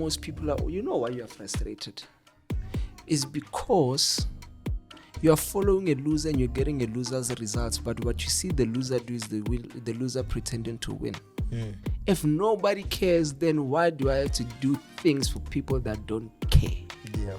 most people are, you know why you are frustrated? Is because you are following a loser and you're getting a loser's results, but what you see the loser do is the loser pretending to win. If nobody cares, then why do I have to do things for people that don't care? Yeah.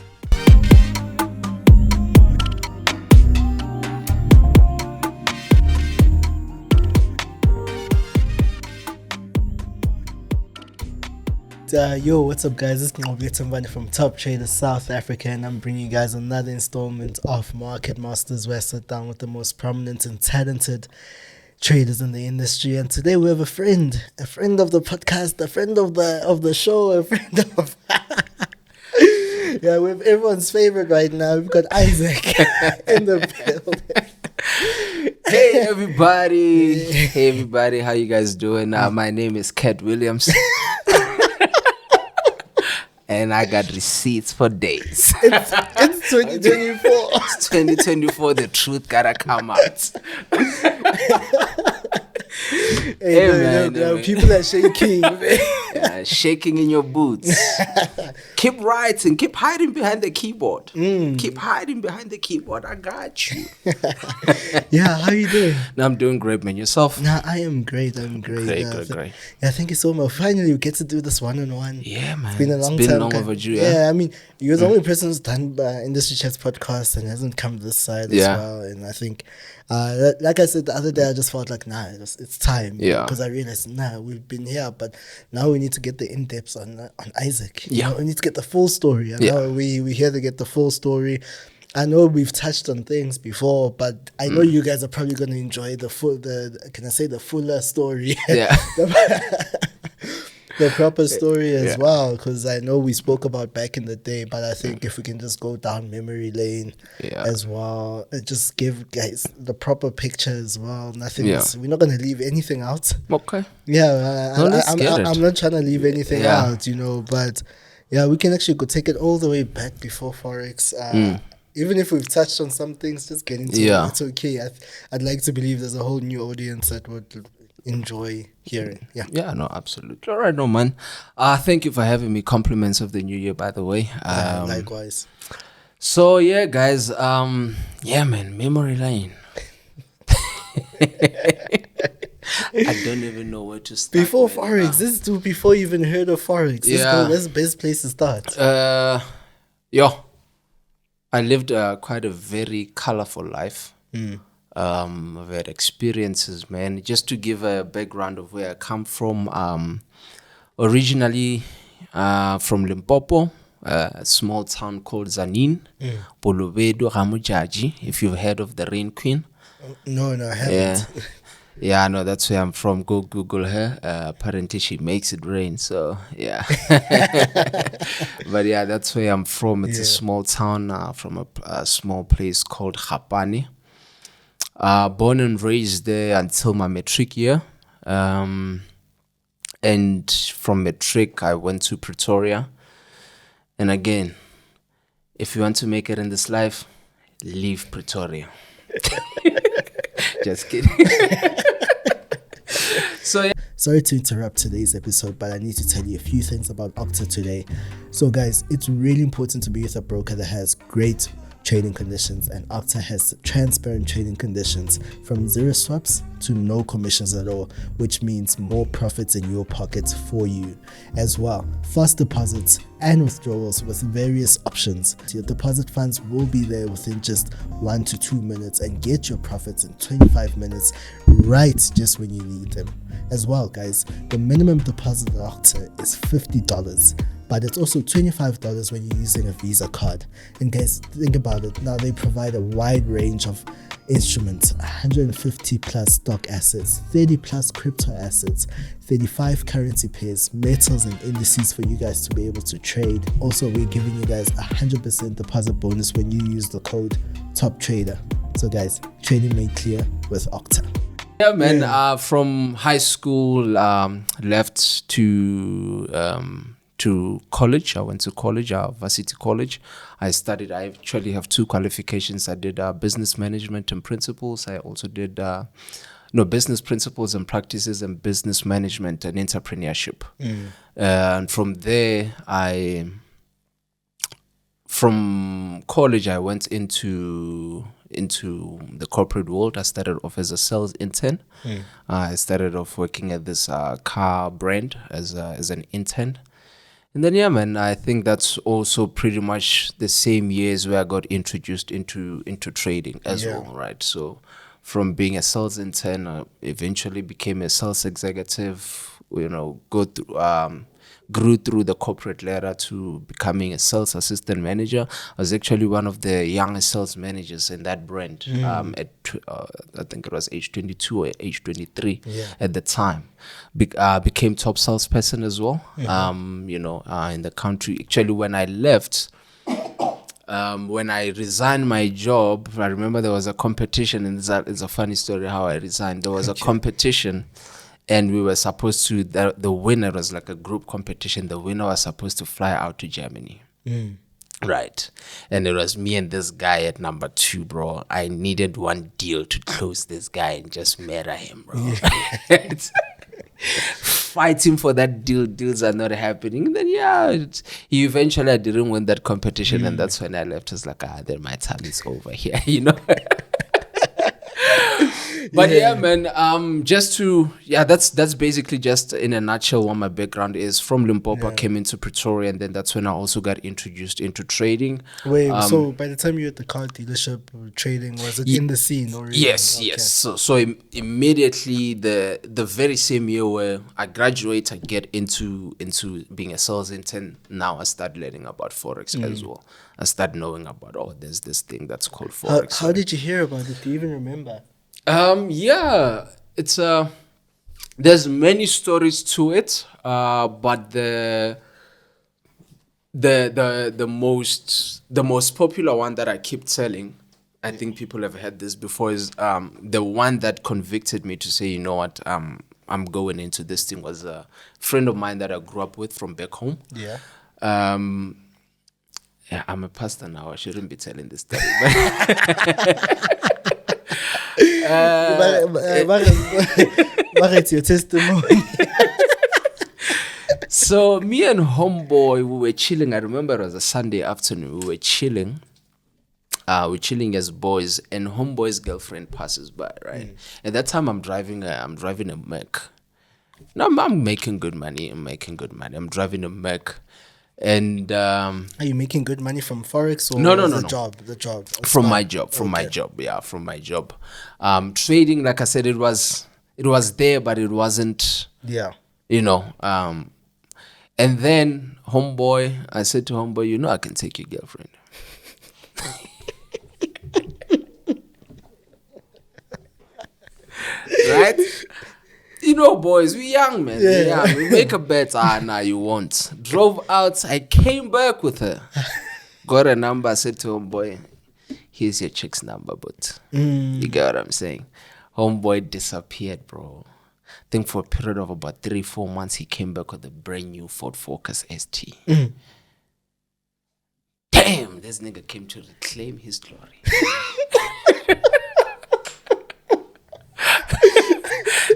Yo, what's up, guys? It's Nqobile Tembane from Top Traders South Africa, and I'm bringing you guys another installment of Market Masters, where I sit down with the most prominent and talented traders in the industry. And today we have a friend of the podcast, a friend of the show, a friend of yeah, we have everyone's favorite right now. We've got Isaac in the building. Hey everybody, how you guys doing? My name is Cat Williams. And I got receipts for days. It's 2024. It's 2024. The truth gotta come out. Hey, man, people are shaking. Shaking in your boots. Keep writing. Keep hiding behind the keyboard. Keep hiding behind the keyboard. I got you. Yeah, how you doing? No, I'm doing great, man. Yourself? Nah, I am great. Great. Yeah, thank you so much. Finally, we get to do this one-on-one. Yeah, man. It's been a long time. Overdue. Yeah, I mean, you're the only person who's done Industry Chats podcast and hasn't come this side as well. And I think, like I said the other day, I just felt like, it's time. Yeah. Because I realized, we've been here, but now we need to get the in-depths on Isaac. You know, we need to get the full story. And now we're here to get the full story. I know we've touched on things before, but I know you guys are probably going to enjoy the fuller story. Yeah. The proper story as well, because I know we spoke about back in the day, but I think if we can just go down memory lane as well, and just give guys the proper picture as well. We're not going to leave anything out. Okay. Yeah, I'm not trying to leave anything out, but we can actually go take it all the way back before Forex. Even if we've touched on some things, just get into it. It's okay. I'd like to believe there's a whole new audience that would enjoy hearing. Yeah, no, absolutely. All right, no, man. Thank you for having me. Compliments of the new year, by the way. Likewise. So, yeah, guys. Man, memory lane. I don't even know where to start. Before Forex, this is before you even heard of Forex. That's the best place to start. I lived quite a very colorful life. I've had experiences, man. Just to give a background of where I come from, originally from Limpopo, a small town called Zanin, Bolobedu, Ramujaji, if you've heard of the Rain Queen. No, I haven't. Yeah, no, that's where I'm from. Go Google her. Apparently she makes it rain, so yeah. But yeah, that's where I'm from. It's a small town from a small place called Khapane. Born and raised there until my matric year. And from matric, I went to Pretoria. And again, if you want to make it in this life, leave Pretoria. Just kidding. Sorry to interrupt today's episode, but I need to tell you a few things about Octa today. So guys, it's really important to be with a broker that has great trading conditions, and Octa has transparent trading conditions from zero swaps to no commissions at all, which means more profits in your pockets for you as well. Fast deposits and withdrawals with various options. Your deposit funds will be there within just 1 to 2 minutes, and get your profits in 25 minutes right just when you need them. As well, guys, the minimum deposit at Octa is $50. But it's also $25 when you're using a Visa card. And guys, think about it. Now they provide a wide range of instruments, 150 plus stock assets, 30 plus crypto assets, 35 currency pairs, metals and indices for you guys to be able to trade. Also, we're giving you guys 100% deposit bonus when you use the code TOPTRADER. So guys, trading made clear with Octa. Yeah, man. From high school, left to college. I went to college, varsity college. I actually have 2 qualifications. I did business management and principles. I also did No, business principles and practices and business management and entrepreneurship. And from there, from college, I went into the corporate world. I started off as a sales intern. I started off working at this car brand as an intern. And then, yeah, man, I think that's also pretty much the same years where I got introduced into trading as well, right? So from being a sales intern, I eventually became a sales executive, grew through the corporate ladder to becoming a sales assistant manager. I was actually one of the youngest sales managers in that brand at I think it was age 22 or age 23 at the time. Became top salesperson as well, in the country. Actually, when I left, when I resigned my job, I remember there was a competition, and it's a funny story how I resigned. There was a competition, and we were supposed to, the winner was like a group competition. The winner was supposed to fly out to Germany. Right. And it was me and this guy at number 2, bro. I needed one deal to close this guy and just murder him, bro. Fighting for that deal. Deals are not happening. And then, eventually I didn't win that competition. And that's when I left. It's like, then my time is over here, But man, that's basically just in a nutshell what my background is. From Limpopo, I came into Pretoria, and then that's when I also got introduced into trading. Wait, so by the time you were at the car dealership trading, was it in the scene or? Yes. So immediately the very same year where I graduate, I get into being a sales intern. Now I start learning about Forex as well. I start knowing about there's this thing that's called Forex. How did you hear about it? Do you even remember? It's there's many stories to it, but the most popular one that I keep telling, I think people have heard this before, is the one that convicted me to say, you know what, I'm going into this thing, was a friend of mine that I grew up with from back home. I'm a pastor now. I shouldn't be telling this story. It's your testimony. So me and homeboy, we were chilling. I remember it was a Sunday afternoon. We were chilling. We're chilling as boys, and homeboy's girlfriend passes by. Right. At that time, I'm driving a Mac. Now I'm making good money. I'm driving a Mac. And are you making good money from Forex or no. The job? From my job. Trading, like I said, it was there, but it wasn't. And then I said to homeboy, I can take your girlfriend. Right? Boys, we young, man. We make a bet. Nah, you won't. Drove out. I came back with her. Got a number. I said to homeboy, here's your chick's number, but you get what I'm saying. Homeboy disappeared, bro. I think for a period of about 3-4 months, he came back with a brand new Ford Focus ST. Damn, this nigga came to reclaim his glory.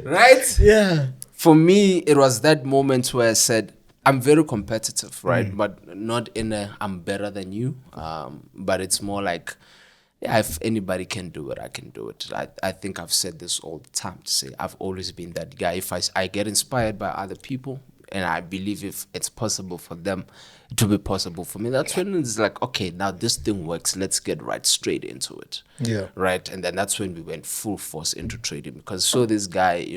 Right? Yeah. For me, it was that moment where I said, I'm very competitive, right? But not in a I'm better than you. But it's more like, if anybody can do it, I can do it. I think I've said this all the time to say I've always been that guy. If I get inspired by other people, and I believe if it's possible for them, it will be possible for me. That's when it's like, okay, now this thing works. Let's get right straight into it. Yeah. Right. And then that's when we went full force into trading, because this guy,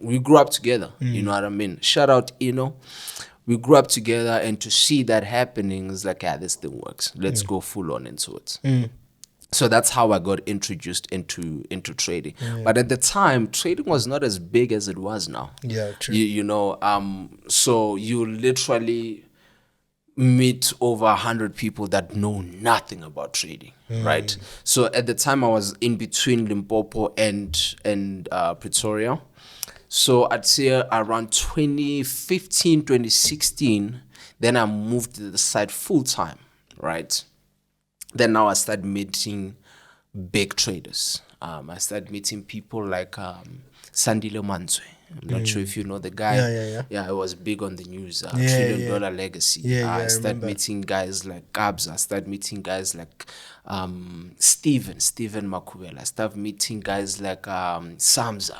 we grew up together. You know what I mean? Shout out, we grew up together, and to see that happening is like, this thing works. Let's go full on into it. So that's how I got introduced into trading. But at the time, trading was not as big as it was now. Yeah, true. So you literally meet over 100 people that know nothing about trading, right? So at the time, I was in between Limpopo and Pretoria. So I'd say around 2015, 2016, then I moved to the side full time, right? Then now I started meeting big traders. I started meeting people like Sandile Manzwe. I'm not sure if you know the guy. Yeah. It was big on the news. Yeah, Trillion yeah. Dollar Legacy. Yeah, I started remember. meeting guys like Gabs. I started meeting guys like Steven Makubela. I started meeting guys like Samza,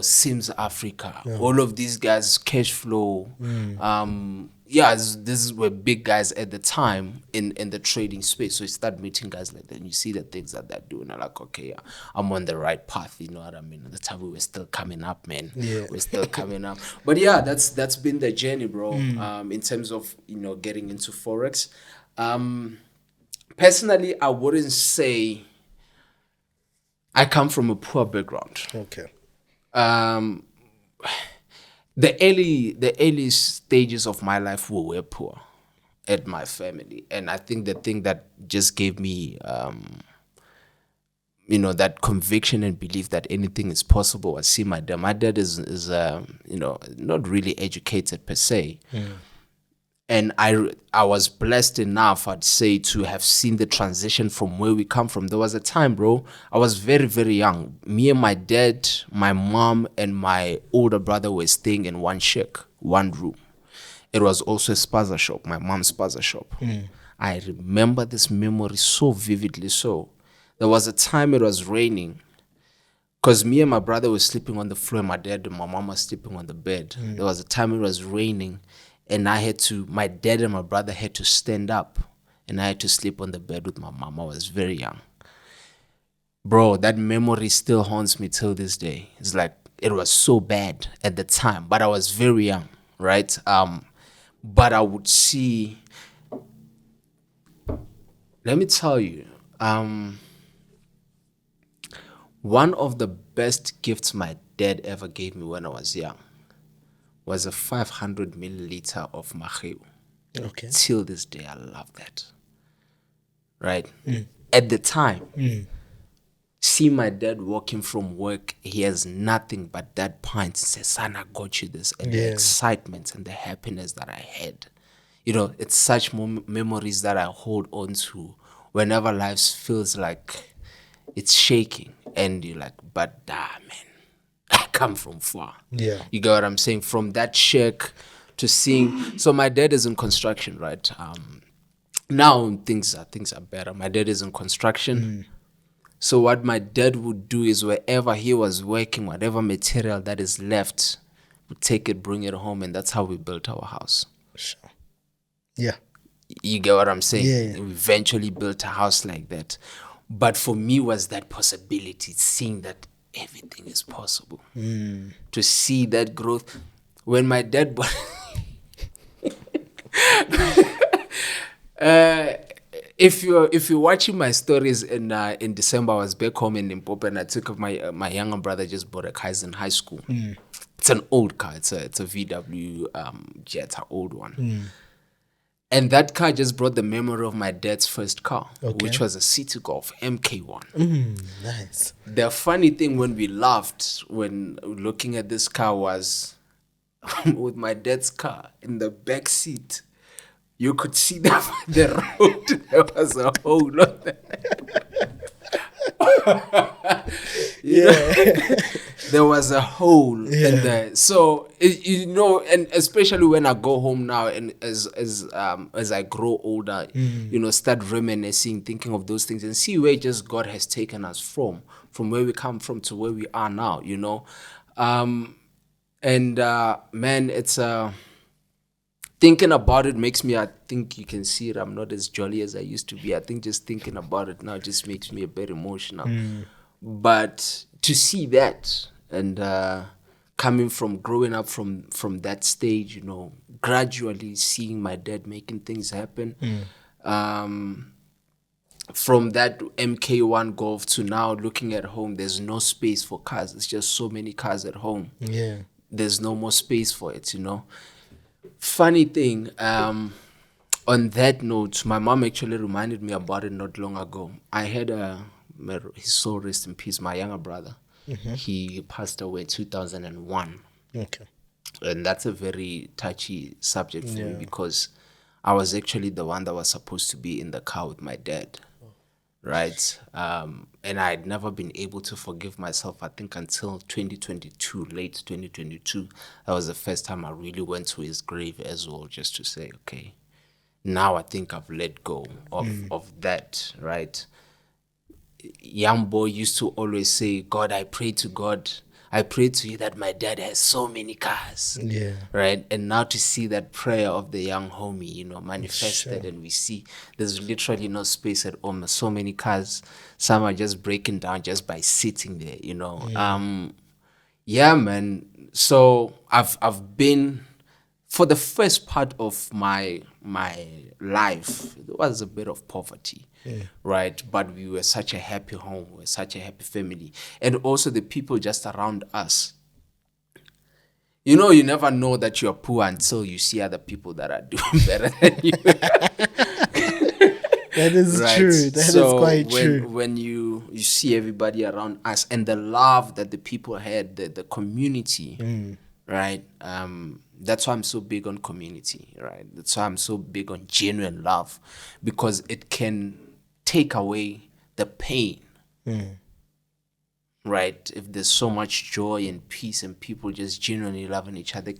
Sims Africa. All of these guys, cash flow. These were big guys at the time in the trading space. So you start meeting guys like that, and you see the things that they're doing. I'm like, okay, yeah, I'm on the right path. You know what I mean? At the time we were still coming up, man. Yeah. We're still coming up. But yeah, that's been the journey, bro. In terms of getting into Forex. Personally, I wouldn't say I come from a poor background. Okay. The early stages of my life were poor at my family, and I think the thing that just gave me that conviction and belief that anything is possible. I see my dad. My dad is not really educated per se, and I was blessed enough, I'd say, to have seen the transition from where we come from. There was a time, bro, I was very, very young. Me and my dad, my mom, and my older brother were staying in one shack, one room. It was also a spaza shop, my mom's spaza shop. I remember this memory so vividly. So there was a time it was raining, because me and my brother were sleeping on the floor, and my dad and my mom were sleeping on the bed. There was a time it was raining, and my dad and my brother had to stand up, and I had to sleep on the bed with my mom. I was very young. Bro, that memory still haunts me till this day. It's like, it was so bad at the time, but I was very young, right? But I would see, let me tell you, one of the best gifts my dad ever gave me when I was young was a 500 milliliter of Maheu. Okay. Till this day, I love that. Right? At the time, see my dad walking from work, he has nothing but that pint. He says, son, I got you this. And the excitement and the happiness that I had. It's such memories that I hold on to whenever life feels like it's shaking. And you're like, but man, I come from far. Yeah. You get what I'm saying? From that shack to seeing. So my dad is in construction, right? Now things are better. My dad is in construction. So what my dad would do is, wherever he was working, whatever material that is left, would take it, bring it home, and that's how we built our house. Sure. Yeah. You get what I'm saying? Yeah. We eventually built a house like that. But for me was that possibility, seeing that everything is possible. To see that growth. When my dad bought if you're watching my stories in December, I was back home in Limpopo, and I took my younger brother just bought a car in high school. It's an old car. It's a VW Jet, an old one. And that car just brought the memory of my dad's first car, which was a City Golf MK1. Nice. The funny thing when we laughed when looking at this car was with my dad's car in the back seat. You could see the road. There was a hole on there was a hole in there. So and especially when I go home now, and as I grow older, start reminiscing, thinking of those things, and see where just God has taken us from where we come from to where we are now. Man, it's thinking about it makes me, I think you can see it, I'm not as jolly as I used to be. I think just thinking about it now just makes me a bit emotional. But to see that, and coming from growing up from that stage, gradually seeing my dad making things happen, from that MK1 Golf to now looking at home, there's no space for cars. It's just so many cars at home. Yeah. There's no more space for it, Funny thing, on that note, my mom actually reminded me about it not long ago. I had his soul rest in peace, my younger brother. He passed away in 2001. Okay. And that's a very touchy subject for me, because I was actually the one that was supposed to be in the car with my dad. right? And I'd never been able to forgive myself, I think, until 2022, late 2022. That was the first time I really went to his grave as well, just to say, okay, now I think I've let go of that, right? Young boy used to always say, God, I pray to God. I pray to you that my dad has so many cars. Yeah. Right. And now to see that prayer of the young homie, manifested, and we see there's literally no space at home. So many cars. Some are just breaking down just by sitting there, Yeah, man. So I've been, for the first part of my life, there was a bit of poverty, right? But we were such a happy home, we were such a happy family. And also the people just around us. You never know that you're poor until you see other people that are doing better than you. That is right? true. That is quite true. When you see everybody around us and the love that the people had, the community, right? That's why I'm so big on community, right? That's why I'm so big on genuine love, because it can take away the pain, right? If there's so much joy and peace and people just genuinely loving each other,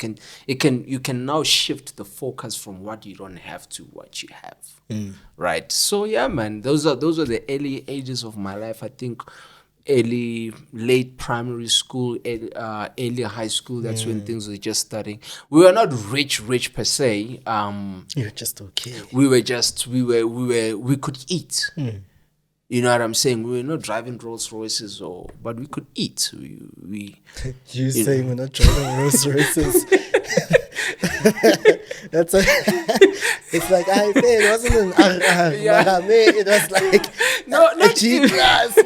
you can now shift the focus from what you don't have to what you have, right? So yeah, man, those are the early ages of my life. I think late primary school, early high school. That's when things were just starting. We were not rich per se. You're just okay. We could eat. You know what I'm saying? We were not driving Rolls Royces, but we could eat. You saying we're not driving Rolls Royces? That's it's like I said, it wasn't an it was like not a G class.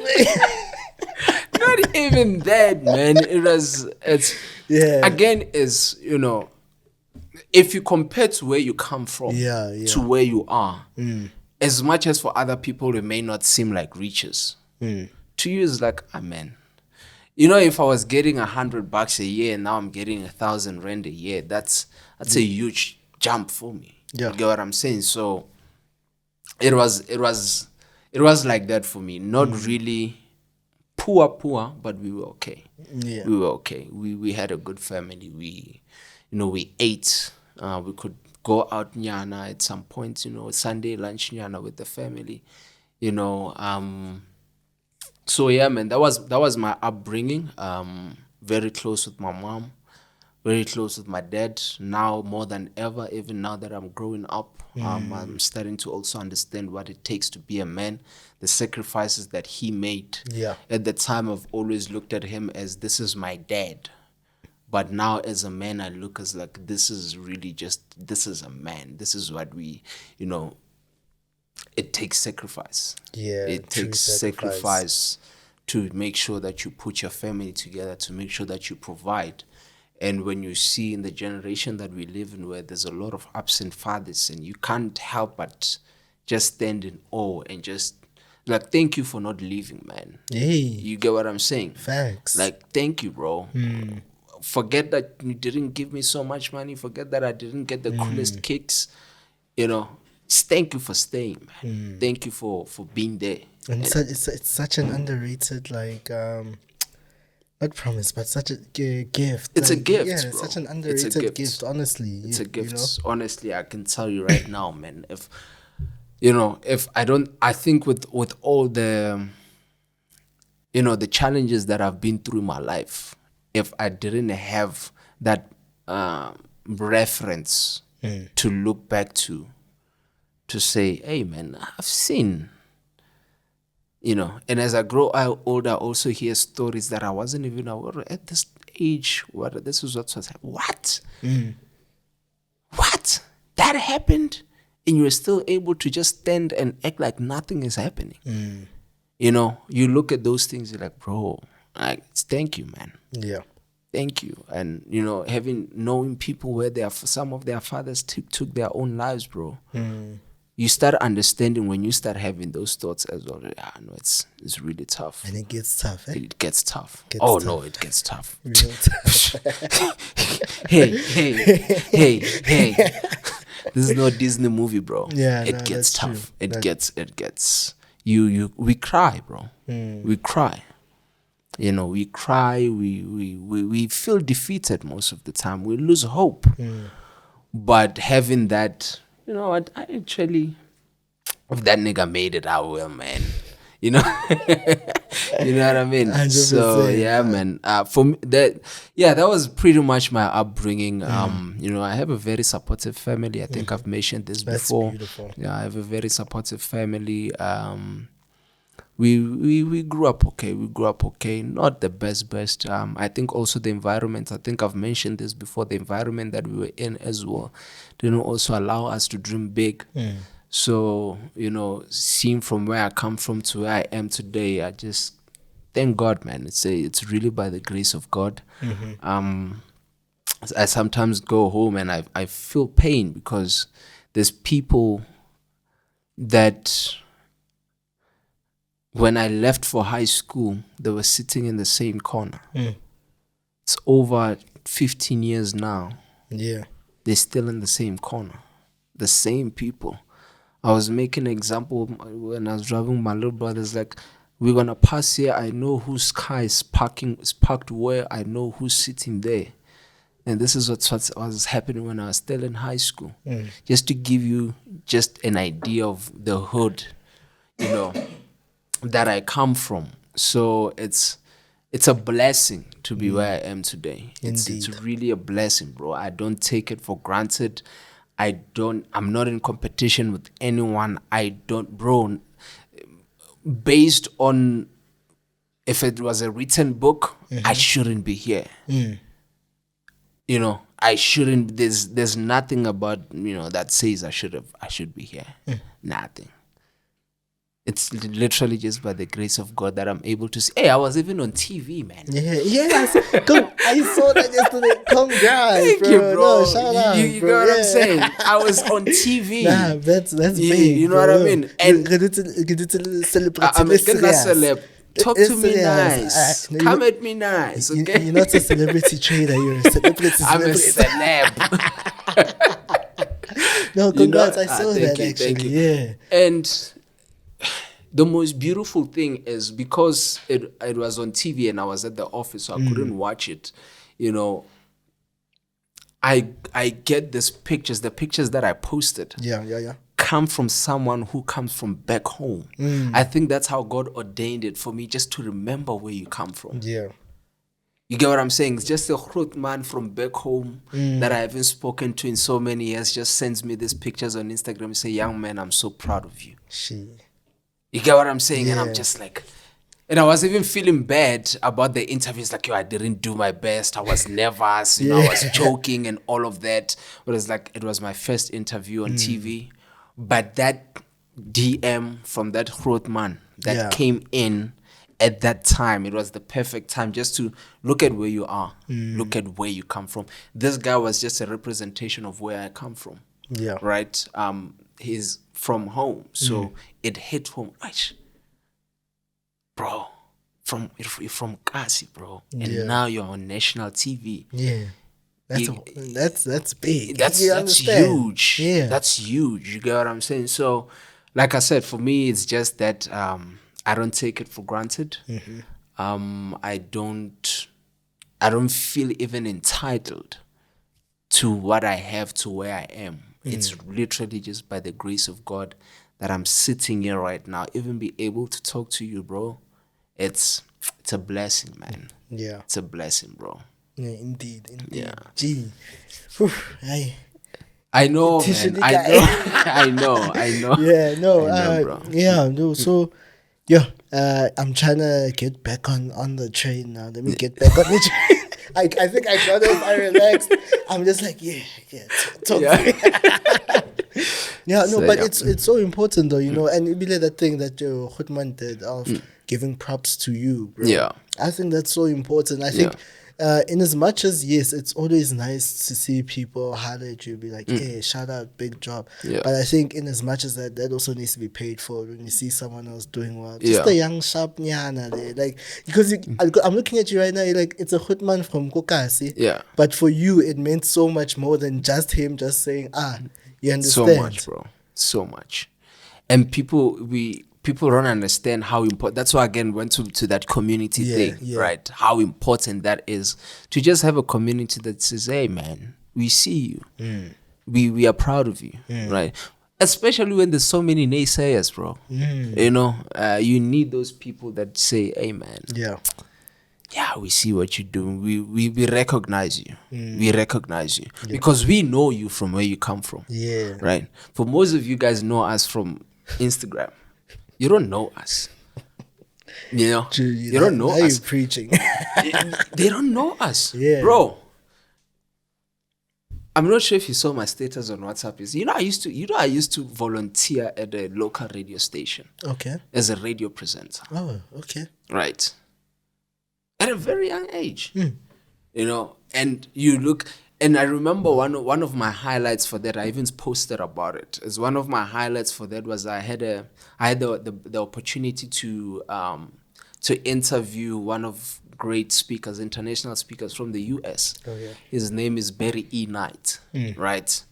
Not even that, man. Again, if you compare to where you come from to where you are, as much as for other people it may not seem like riches, to you it's like, man. If I was getting $100 a year and now I'm getting 1,000 rand a year, that's a huge jump for me. Yeah. You get what I'm saying? So it was like that for me. Not really poor, but we were okay. Yeah. We were okay. We had a good family. We ate. We could go out nyana at some point, Sunday lunch nyana with the family, So yeah, man, that was my upbringing. Very close with my mom, very close with my dad. Now more than ever, even now that I'm growing up, I'm starting to also understand what it takes to be a man, the sacrifices that he made. Yeah. At the time, I've always looked at him as, this is my dad. But now as a man, I look as like, this is a man. This is what we, it takes sacrifice. Yeah, it takes sacrifice to make sure that you put your family together, to make sure that you provide. And when you see in the generation that we live in, where there's a lot of absent fathers, and you can't help but just stand in awe and just like, thank you for not leaving, man. Hey. You get what I'm saying? Facts. Like, thank you, bro. Forget that you didn't give me so much money. Forget that I didn't get the coolest kicks. Just thank you for staying, man. Thank you for being there. And it's such an underrated, like, not promise, but such a gift. It's like, a gift, yeah, bro. Such an underrated gift, honestly. It's a gift. Honestly, I can tell you right now, man. I think with all the, the challenges that I've been through in my life, if I didn't have that reference to look back to say, hey, man, I've seen, and as I grow older, I also hear stories that I wasn't even aware at this age. This is what was happening. What? What? That happened? And you were still able to just stand and act like nothing is happening. You look at those things, you're like, bro, thank you, man. Yeah. Thank you. And, knowing people where some of their fathers took their own lives, bro. You start understanding when you start having those thoughts as well. No, it's really tough. And it gets tough, eh? It gets tough. Tough. No, it gets tough. Real tough. Hey. This is no Disney movie, bro. Yeah, it gets tough. True. It gets we cry, bro. We cry. We cry. We feel defeated most of the time. We lose hope. But having that, what I actually, if that nigga made it, I will, man. You know what I mean? 100%, So yeah, man. For me, that was pretty much my upbringing. I have a very supportive family. I think I've mentioned this before. Beautiful. Yeah, I have a very supportive family. We grew up okay. Not the best. I think also the environment. I think I've mentioned this before. The environment that we were in as well didn't also allow us to dream big. So, seeing from where I come from to where I am today, I just thank God, man. It's really by the grace of God. I sometimes go home and I feel pain because there's people that when I left for high school, they were sitting in the same corner. It's over 15 years now. Yeah. They're still in the same corner. The same people. I was making an example when I was driving my little brother's like, we're going to pass here. I know whose car is parked where. I know who's sitting there. And this is what was happening when I was still in high school. Just to give you just an idea of the hood, that I come from. So it's a blessing to be where I am today. It's really a blessing, bro. I don't take it for granted. I'm not in competition with anyone. Bro, based on if it was a written book, I shouldn't be here. I shouldn't, there's nothing about, that says I should be here. Nothing. It's literally just by the grace of God that I'm able to see. Hey, I was even on TV, man. Yeah, yes. I saw that yesterday. Congrats, Thank bro. you, bro. No, shout out, you bro. know what I'm saying? I was on TV. Nah, that's big. You know what I mean? And I'm a celeb. Talk to me nice. Come at me nice. Okay? You're not a celebrity trader. You're a celebrity. I'm a celeb. No, congrats. I saw that actually. Thank you. Yeah. And the most beautiful thing is because it was on TV and I was at the office, so I couldn't watch it. I get these pictures, the pictures that I posted. Yeah. Come from someone who comes from back home. I think that's how God ordained it for me, just to remember where you come from. Yeah. You get what I'm saying? It's just a groot man from back home that I haven't spoken to in so many years just sends me these pictures on Instagram and say, young man, I'm so proud of you. You get what I'm saying? Yeah. And I'm just like, and I was even feeling bad about the interviews, like, I didn't do my best. I was nervous, I was choking and all of that. But it's like, it was my first interview on TV. But that DM from that groot man that came in at that time, it was the perfect time just to look at where you are, look at where you come from. This guy was just a representation of where I come from. Yeah. Right? He's from home. So it hit home. Bro, you're from Kasi, bro. And now you're on national TV. Yeah. That's big. That's huge. Yeah. That's huge. You get what I'm saying? So, like I said, for me, it's just that I don't take it for granted. I don't feel even entitled to what I have, to where I am. It's literally just by the grace of God that I'm sitting here right now, even be able to talk to you, bro. It's a blessing, man. Yeah. It's a blessing, bro. Yeah, indeed. Yeah. Gee. I know, man. I know. Yeah, no. Bro. Yeah, no. So, I'm trying to get back on the train now. Let me get back on the train. I think I got it. I relaxed. I'm just like, talk to me. Yeah, no, but it's so important though, and it be like that thing that Goodman did of giving props to you, bro. Yeah. I think that's so important. I think in as much as, yes, it's always nice to see people highlight you, be like, hey, shout out, big job. Yeah. But I think in as much as that also needs to be paid for when you see someone else doing well. Just a young, sharp nyana there. Like, because I'm looking at you right now, you're like, it's a Goodman from Kokasi. Yeah. But for you, it meant so much more than just him just saying, you understand? So much, bro. So much. And people don't understand how important. That's why again went to that community thing, right? How important that is to just have a community that says, "Hey, man, we see you. We are proud of you," right? Especially when there's so many naysayers, bro. You know, you need those people that say, "Hey, man, yeah, we see what you're doing. We recognize you. We recognize you because we know you from where you come from." Right. For most of you guys know us from Instagram. You don't know us. You know, you don't know us. You're preaching. They don't know us, bro. I'm not sure if you saw my status on WhatsApp. I used to volunteer at a local radio station. Okay. As a radio presenter. Oh, okay. Right. At a very young age. You know, and you look, and I remember one of my highlights for that, I even posted about it. As one of my highlights for that was I had the opportunity to interview one of great speakers, international speakers from the US. His name is Barry E. Knight, right?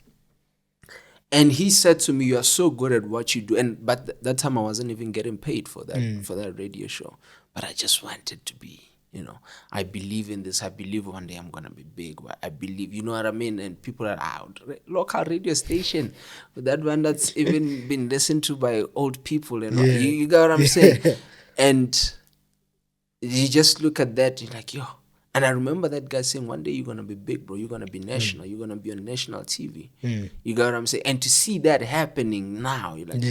And he said to me, "You are so good at what you do." But that time I wasn't even getting paid for that radio show. But I just wanted to be, you know, I believe in this. I believe one day I'm gonna be big. I believe, you know what I mean? And people are out. Local radio station, that one that's even been listened to by old people. You know, you got what I'm saying? And you just look at that, you're like, yo. And I remember that guy saying, one day you're going to be big, bro. You're going to be national. You're going to be on national TV. You got what I'm saying? And to see that happening now, you're like,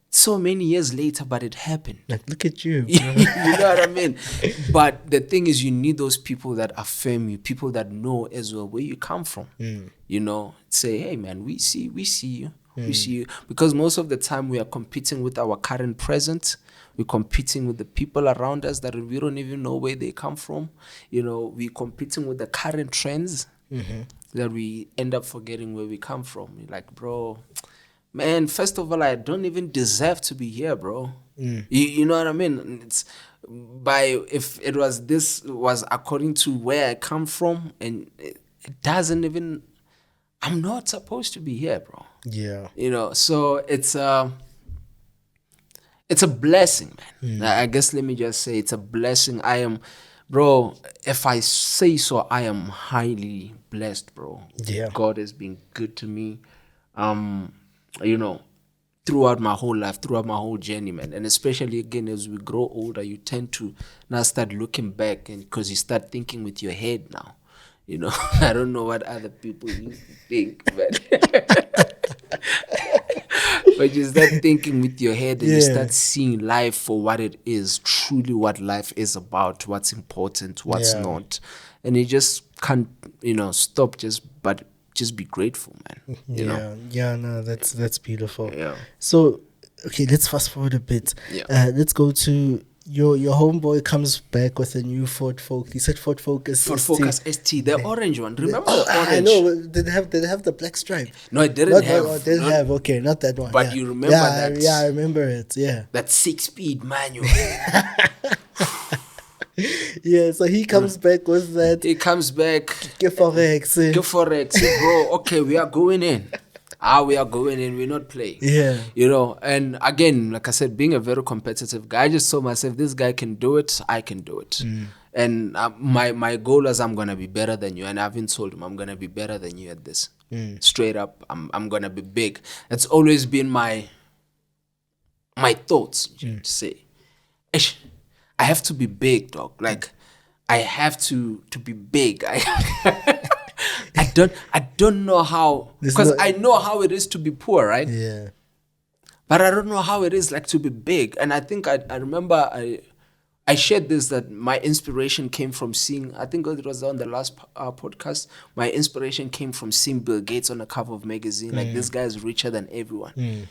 so many years later, but it happened. Like, look at you. You know what I mean? But the thing is, you need those people that affirm you, people that know as well where you come from. You know, say, hey, man, we see you. We see you. Because most of the time we are competing with our current present. We're competing with the people around us that we don't even know where they come from. You know, we're competing with the current trends that we end up forgetting where we come from. You're like, bro, man, first of all, I don't even deserve to be here, bro. You know what I mean? It's if it was according to where I come from, and it doesn't even, I'm not supposed to be here, bro. Yeah. You know, so it's a blessing, man. I guess let me just say it's a blessing. I am, bro, if I say so, I am highly blessed, bro. Yeah. God has been good to me, you know, throughout my whole life, throughout my whole journey, man. And especially, again, as we grow older, you tend to now start looking back, and because you start thinking with your head now. You know, I don't know what other people used to think, but but you start thinking with your head, and you start seeing life for what it is, truly what life is about, what's important, what's not. And you just can't, you know, stop but just be grateful, man. You know? Yeah, no, that's beautiful. Yeah. So, okay, let's fast forward a bit. Let's go to your homeboy comes back with a new Ford Focus. He said Ford Focus. Ford Focus ST, the orange one. Remember the orange? I know. Did they have the black stripe? No, it didn't have. Oh, didn't have. Okay, not that one. But you remember that? Yeah, I remember it. Yeah. That 6-speed manual. Yeah, so he comes back with that. He comes back. Get Forex. Bro. Okay, we are going in. We are going in. We're not playing. Yeah. You know, and again, like I said, being a very competitive guy, I just told myself, this guy can do it. I can do it. And my goal is I'm going to be better than you. And I haven't told him I'm going to be better than you at this. Straight up, I'm going to be big. That's always been my thoughts, to say. I have to be big, dog. Like, I have to be big. I don't know how, because I know how it is to be poor, right? Yeah. But I don't know how it is like to be big. And I think I remember I shared this, that my inspiration came from seeing, I think it was on the last podcast, my inspiration came from seeing Bill Gates on the cover of magazine. Like, this guy is richer than everyone.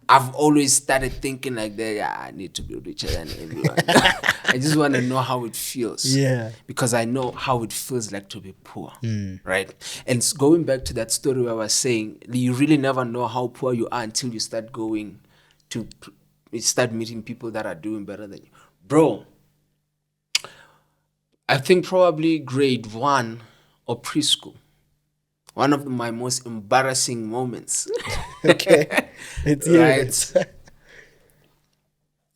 I've always started thinking like that. Yeah, I need to be richer than everyone. I just want to know how it feels. Yeah. Because I know how it feels like to be poor. Right? And going back to that story where I was saying, you really never know how poor you are until you start meeting people that are doing better than you. Bro, I think probably grade 1 or preschool. One of my most embarrassing moments. Okay. It's right.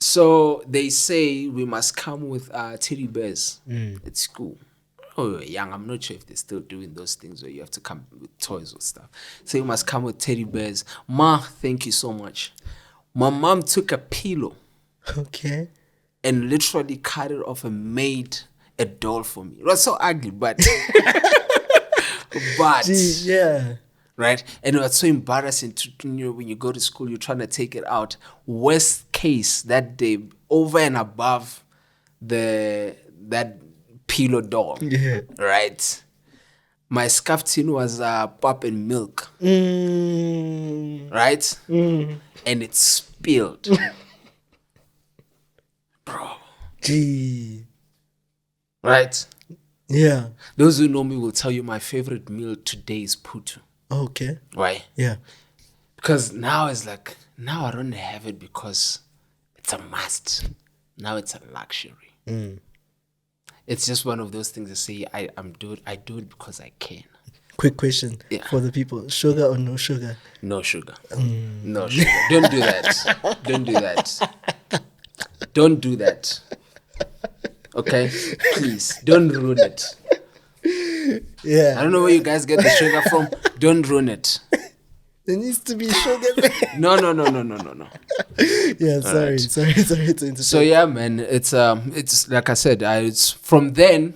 So they say we must come with teddy bears at school. Oh, you're young. I'm not sure if they're still doing those things where you have to come with toys or stuff. So you must come with teddy bears. Ma, thank you so much. My mom took a pillow Okay. and literally cut it off and made a doll for me. It was so ugly, but Gee, yeah. right? And it was so embarrassing to, when you go to school, you're trying to take it out. Worst case that day, over and above that pillow doll, Yeah. right? My scarf tin was pop and milk, right? And it spilled. Bro. Gee. Right? Yeah. Those who know me will tell you my favorite meal today is putu. Okay. Why? Yeah. Because now it's like, now I don't have it because it's a must. Now it's a luxury. It's just one of those things that say I do it because I can. Quick question for the people: sugar or no sugar? No sugar. No sugar. Don't do that. Don't do that. Don't do that. Okay? Please, don't ruin it. Yeah. I don't know where you guys get the sugar from. Don't ruin it. There needs to be sugar. No. Yeah, sorry to interrupt. So yeah, man, it's like I said, it's from then.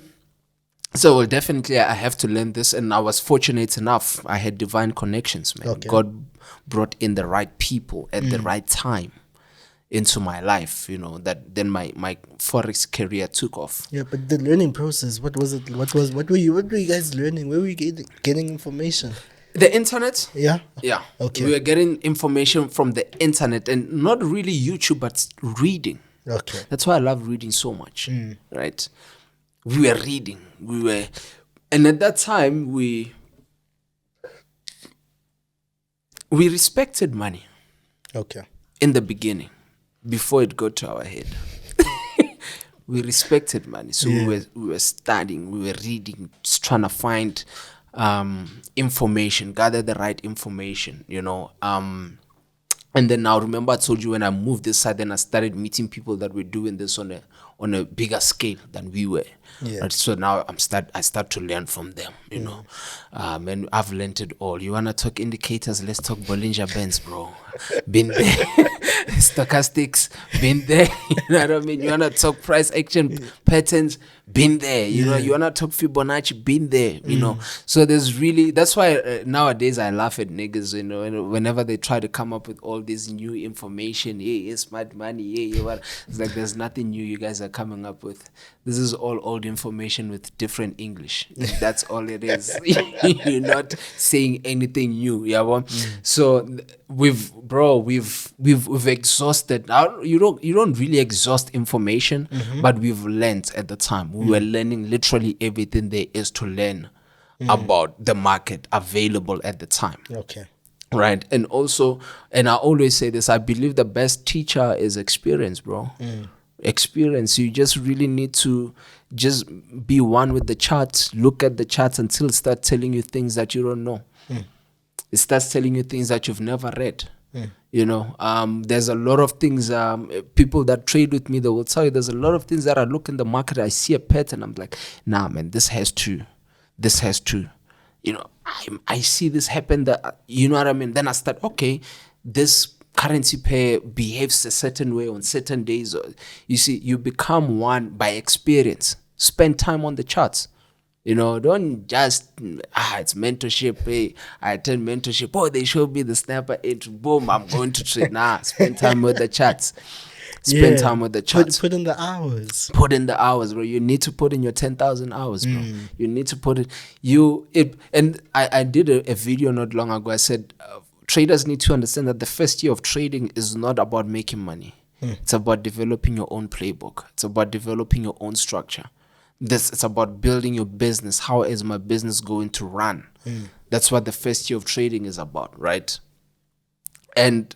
So well, definitely I have to learn this, and I was fortunate enough. I had divine connections, man. Okay. God brought in the right people at the right time into my life, that then my Forex career took off. Yeah, but the learning process, what was it? What were you guys learning? Where were you getting information? The internet? Yeah. Yeah. Okay. We were getting information from the internet, and not really YouTube, but reading. Okay. That's why I love reading so much, right? We were reading. And at that time, we respected money Okay. in the beginning, before it got to our head. We respected money. So we were studying, we were reading, just trying to find information, gather the right information, and then now remember I told you when I moved this side, then I started meeting people that were doing this on a bigger scale than we were. Yeah. Right? So now I start to learn from them, and I've learned it all. You wanna talk indicators? Let's talk Bollinger Bands, bro. Been there. Stochastics, been there. You know what I mean? You wanna talk price action patterns? Been there. You wanna talk Fibonacci? Been there. So that's why nowadays I laugh at niggas. Whenever they try to come up with all this new information, smart money, what? It's like there's nothing new you guys are coming up with. This is all old information with different English. That's all it is. You're not saying anything new. Yeah, so we've exhausted. You don't really exhaust information, but we've learned at the time. We were learning literally everything there is to learn about the market available at the time. Okay. Right. And also, and I always say this, I believe the best teacher is experience, bro. Experience. You just really need to just be one with the charts, look at the charts until it starts telling you things that you don't know. It starts telling you things that you've never read. There's a lot of things, people that trade with me, they will tell you there's a lot of things that I look in the market, I see a pattern, I'm like, nah, man, this has to, I see this happen, you know what I mean? Then I start, okay, this currency pair behaves a certain way on certain days. You see, you become one by experience. Spend time on the charts. Don't just, it's mentorship. Hey, I attend mentorship. Oh, they showed me the snapper. Boom, I'm going to trade. Nah, spend time with the charts. Spend time with the charts. Put in the hours. Put in the hours, bro. You need to put in your 10,000 hours, bro. You need to put it. And I did a video not long ago. I said, traders need to understand that the first year of trading is not about making money. It's about developing your own playbook. It's about developing your own structure. It's about building your business. How is my business going to run? That's what the first year of trading is about, right? And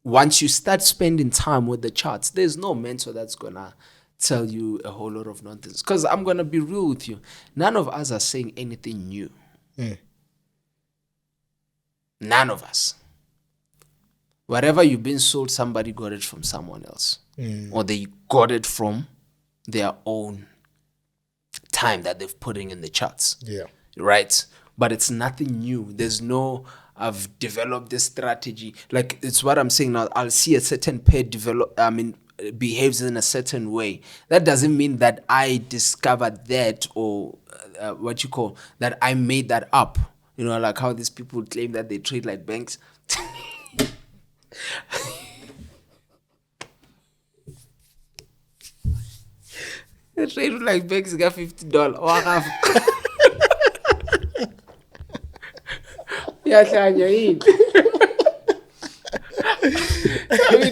once you start spending time with the charts, there's no mentor that's going to tell you a whole lot of nonsense. Because I'm going to be real with you. None of us are saying anything new. None of us. Whatever you've been sold, somebody got it from someone else. Or they got it from their own time that they've put in the charts. Yeah. Right? But it's nothing new. There's no, I've developed this strategy. Like, it's what I'm saying now. I'll see a certain pair behaves in a certain way. That doesn't mean that I discovered that, or that I made that up. You know, like how these people claim that they trade like banks. They trade like banks, got $50. We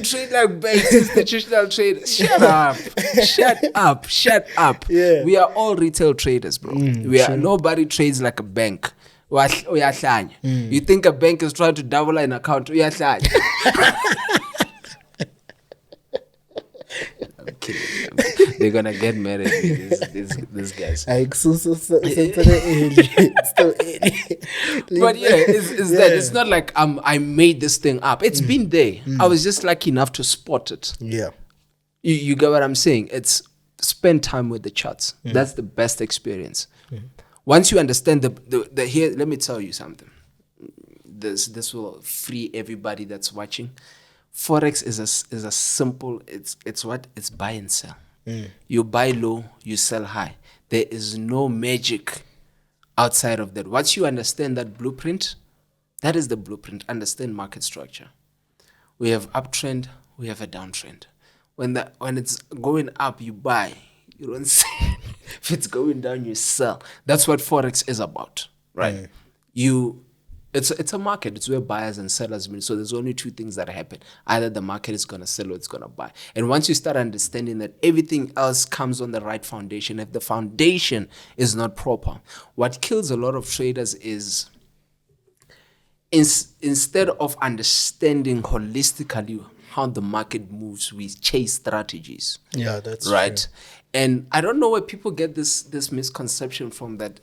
trade like banks, institutional trade. Shut up. Yeah. We are all retail traders, bro. Nobody trades like a bank. You think a bank is trying to double an account? I'm kidding. They're gonna get mad at me, these guys. So still early. But yeah, it's that. It's not like I made this thing up. It's been there. I was just lucky enough to spot it. Yeah. You get what I'm saying? It's spend time with the charts. That's the best experience. Once you understand the here, let me tell you something. This will free everybody that's watching. Forex is a simple. It's buy and sell. You buy low, you sell high. There is no magic outside of that. Once you understand that blueprint, that is the blueprint. Understand market structure. We have uptrend, we have a downtrend. When it's going up, you buy. You don't sell. If it's going down, you sell. That's what Forex is about, right? It's a market. It's where buyers and sellers meet. So there's only two things that happen. Either the market is going to sell or it's going to buy. And once you start understanding that everything else comes on the right foundation, if the foundation is not proper, what kills a lot of traders is instead of understanding holistically how the market moves, we chase strategies. Yeah, that's right. True. And I don't know where people get this misconception from, that,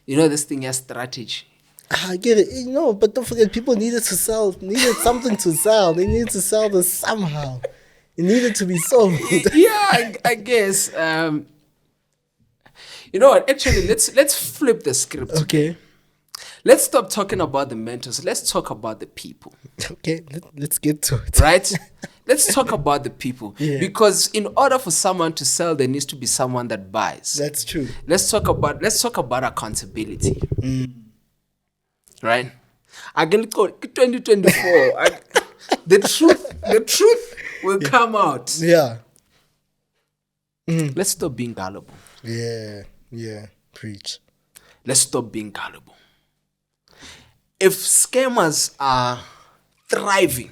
this thing has strategy. I get it. But don't forget, people needed something to sell. They needed to sell this somehow. It needed to be sold. Yeah, I guess. You know what? Actually, let's flip the script. Okay. Let's stop talking about the mentors. Let's talk about the people. Okay, let's get to it. Right? Let's talk about the people. Yeah. Because in order for someone to sell, there needs to be someone that buys. That's true. Let's talk about accountability. Right? I can go 2024. The truth will come out. Yeah. Let's stop being gullible. Yeah. Preach. Let's stop being gullible. If scammers are thriving,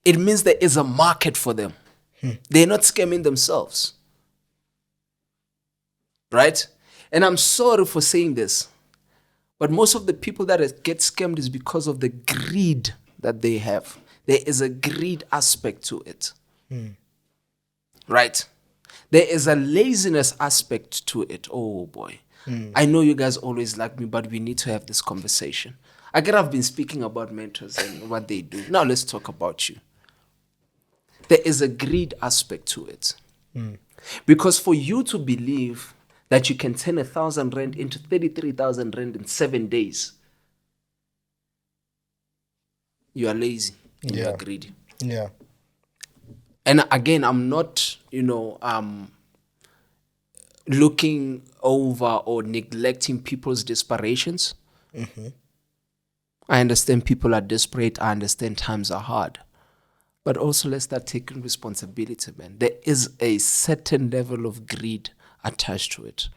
it means there is a market for them. They're not scamming themselves. Right? And I'm sorry for saying this, but most of the people that get scammed is because of the greed that they have. There is a greed aspect to it. Right? There is a laziness aspect to it. Oh boy. I know you guys always like me, but we need to have this conversation. I could have been speaking about mentors and what they do. Now let's talk about you. There is a greed aspect to it. Because for you to believe that you can turn 1,000 rand into 33,000 rand in 7 days, you are lazy and you are greedy. Yeah. And again, I'm not, looking over or neglecting people's desperations. I understand people are desperate. I understand times are hard. But also let's start taking responsibility, man. There is a certain level of greed attached to it.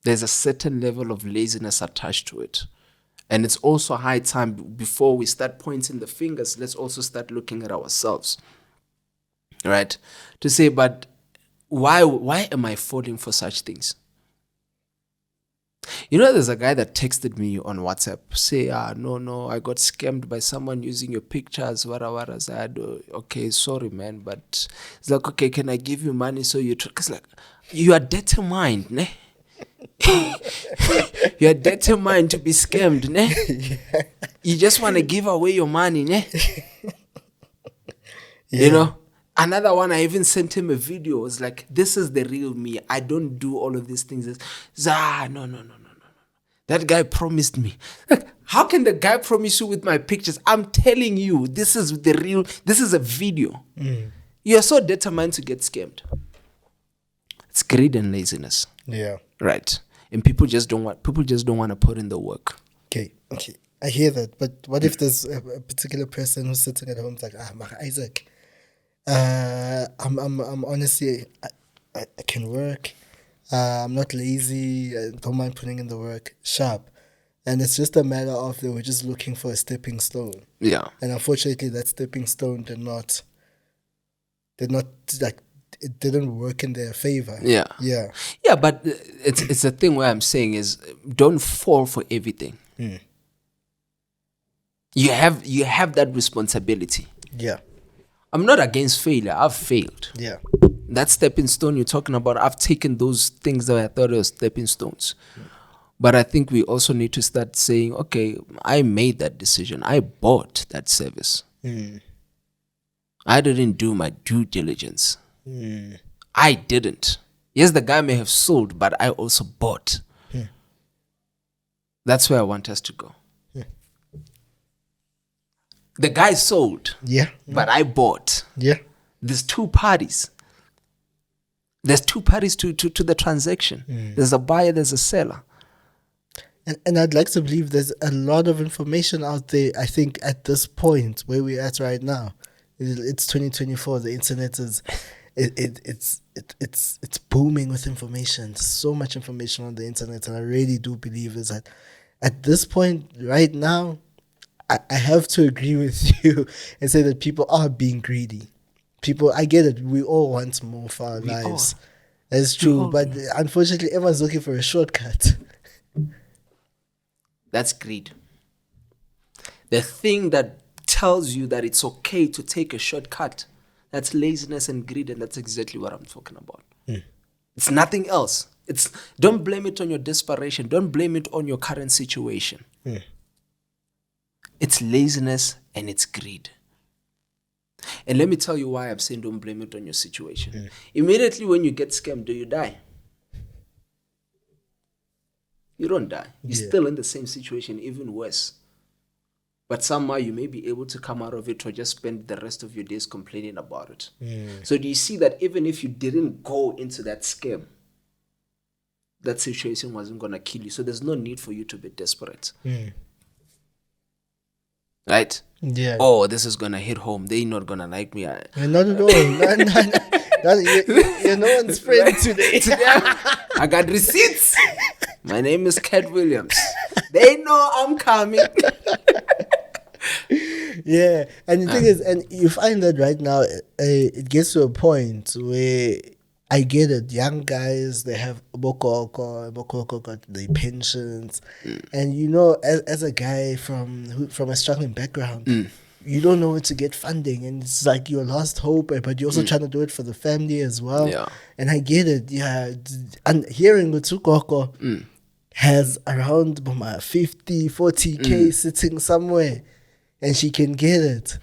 There's a certain level of laziness attached to it. And it's also high time, before we start pointing the fingers, let's also start looking at ourselves. Right? To say, but why am I falling for such things? There's a guy that texted me on WhatsApp, say, no, I got scammed by someone using your pictures, wara. I said, okay, sorry, man, but it's like, okay, can I give you money so you... Because like, you are determined, ne? You're determined to be scammed, ne? Yeah. You just want to give away your money, ne? Yeah. You know? Another one, I even sent him a video. It was like, this is the real me. I don't do all of these things. No. That guy promised me. Like, how can the guy promise you with my pictures? I'm telling you, this is the real, this is a video. You're so determined to get scammed. It's greed and laziness. Yeah. Right. And people just don't want to put in the work. Okay. I hear that. But what if there's a particular person who's sitting at home like, Isaac, I'm honestly, I can work. I'm not lazy. I don't mind putting in the work. Sharp. And it's just a matter of they were just looking for a stepping stone. Yeah. And unfortunately, that stepping stone did not like, it didn't work in their favor. Yeah. Yeah. Yeah, but it's a thing where I'm saying is don't fall for everything. You have that responsibility. Yeah. I'm not against failure. I've failed. Yeah. That stepping stone you're talking about, I've taken those things that I thought were stepping stones. But I think we also need to start saying, okay, I made that decision. I bought that service. I didn't do my due diligence. I didn't. Yes, the guy may have sold, but I also bought. That's where I want us to go. The guy sold, but I bought. Yeah. There's two parties. There's two parties to the transaction. There's a buyer, there's a seller. And I'd like to believe there's a lot of information out there. I think at this point where we're at right now, it's 2024. The internet is it's booming with information. There's so much information on the internet, and I really do believe is that at this point right now, I have to agree with you and say that people are being greedy. People, I get it. We all want more for our lives. That's true, but unfortunately, everyone's looking for a shortcut. That's greed. The thing that tells you that it's okay to take a shortcut, that's laziness and greed, and that's exactly what I'm talking about. It's nothing else. Don't blame it on your desperation. Don't blame it on your current situation. It's laziness and it's greed. And let me tell you why I'm saying don't blame it on your situation. Immediately when you get scammed, do you die? You don't die. You're still in the same situation, even worse. But somehow you may be able to come out of it or just spend the rest of your days complaining about it. So do you see that even if you didn't go into that scam, that situation wasn't going to kill you? So there's no need for you to be desperate. Right? Yeah. Oh, this is going to hit home. They're not going to like me. Not at all. You're no one's friend today. I got receipts. My name is Cat Williams. They know I'm coming. Yeah. And the thing is, and you find that right now, it gets to a point where I get it. Young guys, they have bokoko got their pensions. And you know, as a guy from a struggling background, you don't know where to get funding, and it's like your last hope, but you're also trying to do it for the family as well. Yeah. And I get it. Yeah. And hearing Utsukoko has around 50, 40K sitting somewhere, and she can get it.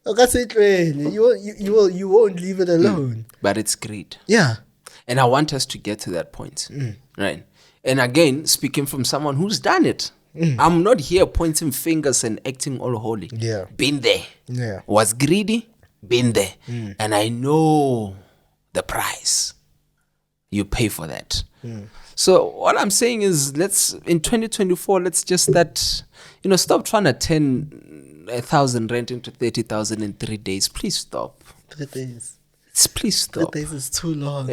You won't leave it alone. But it's greed. Yeah. And I want us to get to that point. Right. And again, speaking from someone who's done it. I'm not here pointing fingers and acting all holy. Yeah. Been there. Yeah. Was greedy. Been there. And I know the price you pay for that. So what I'm saying is, in 2024, let's just stop trying to turn 1,000 rent into 30,000 in 3 days. Please stop. 3 days. Please stop. 3 days is too long.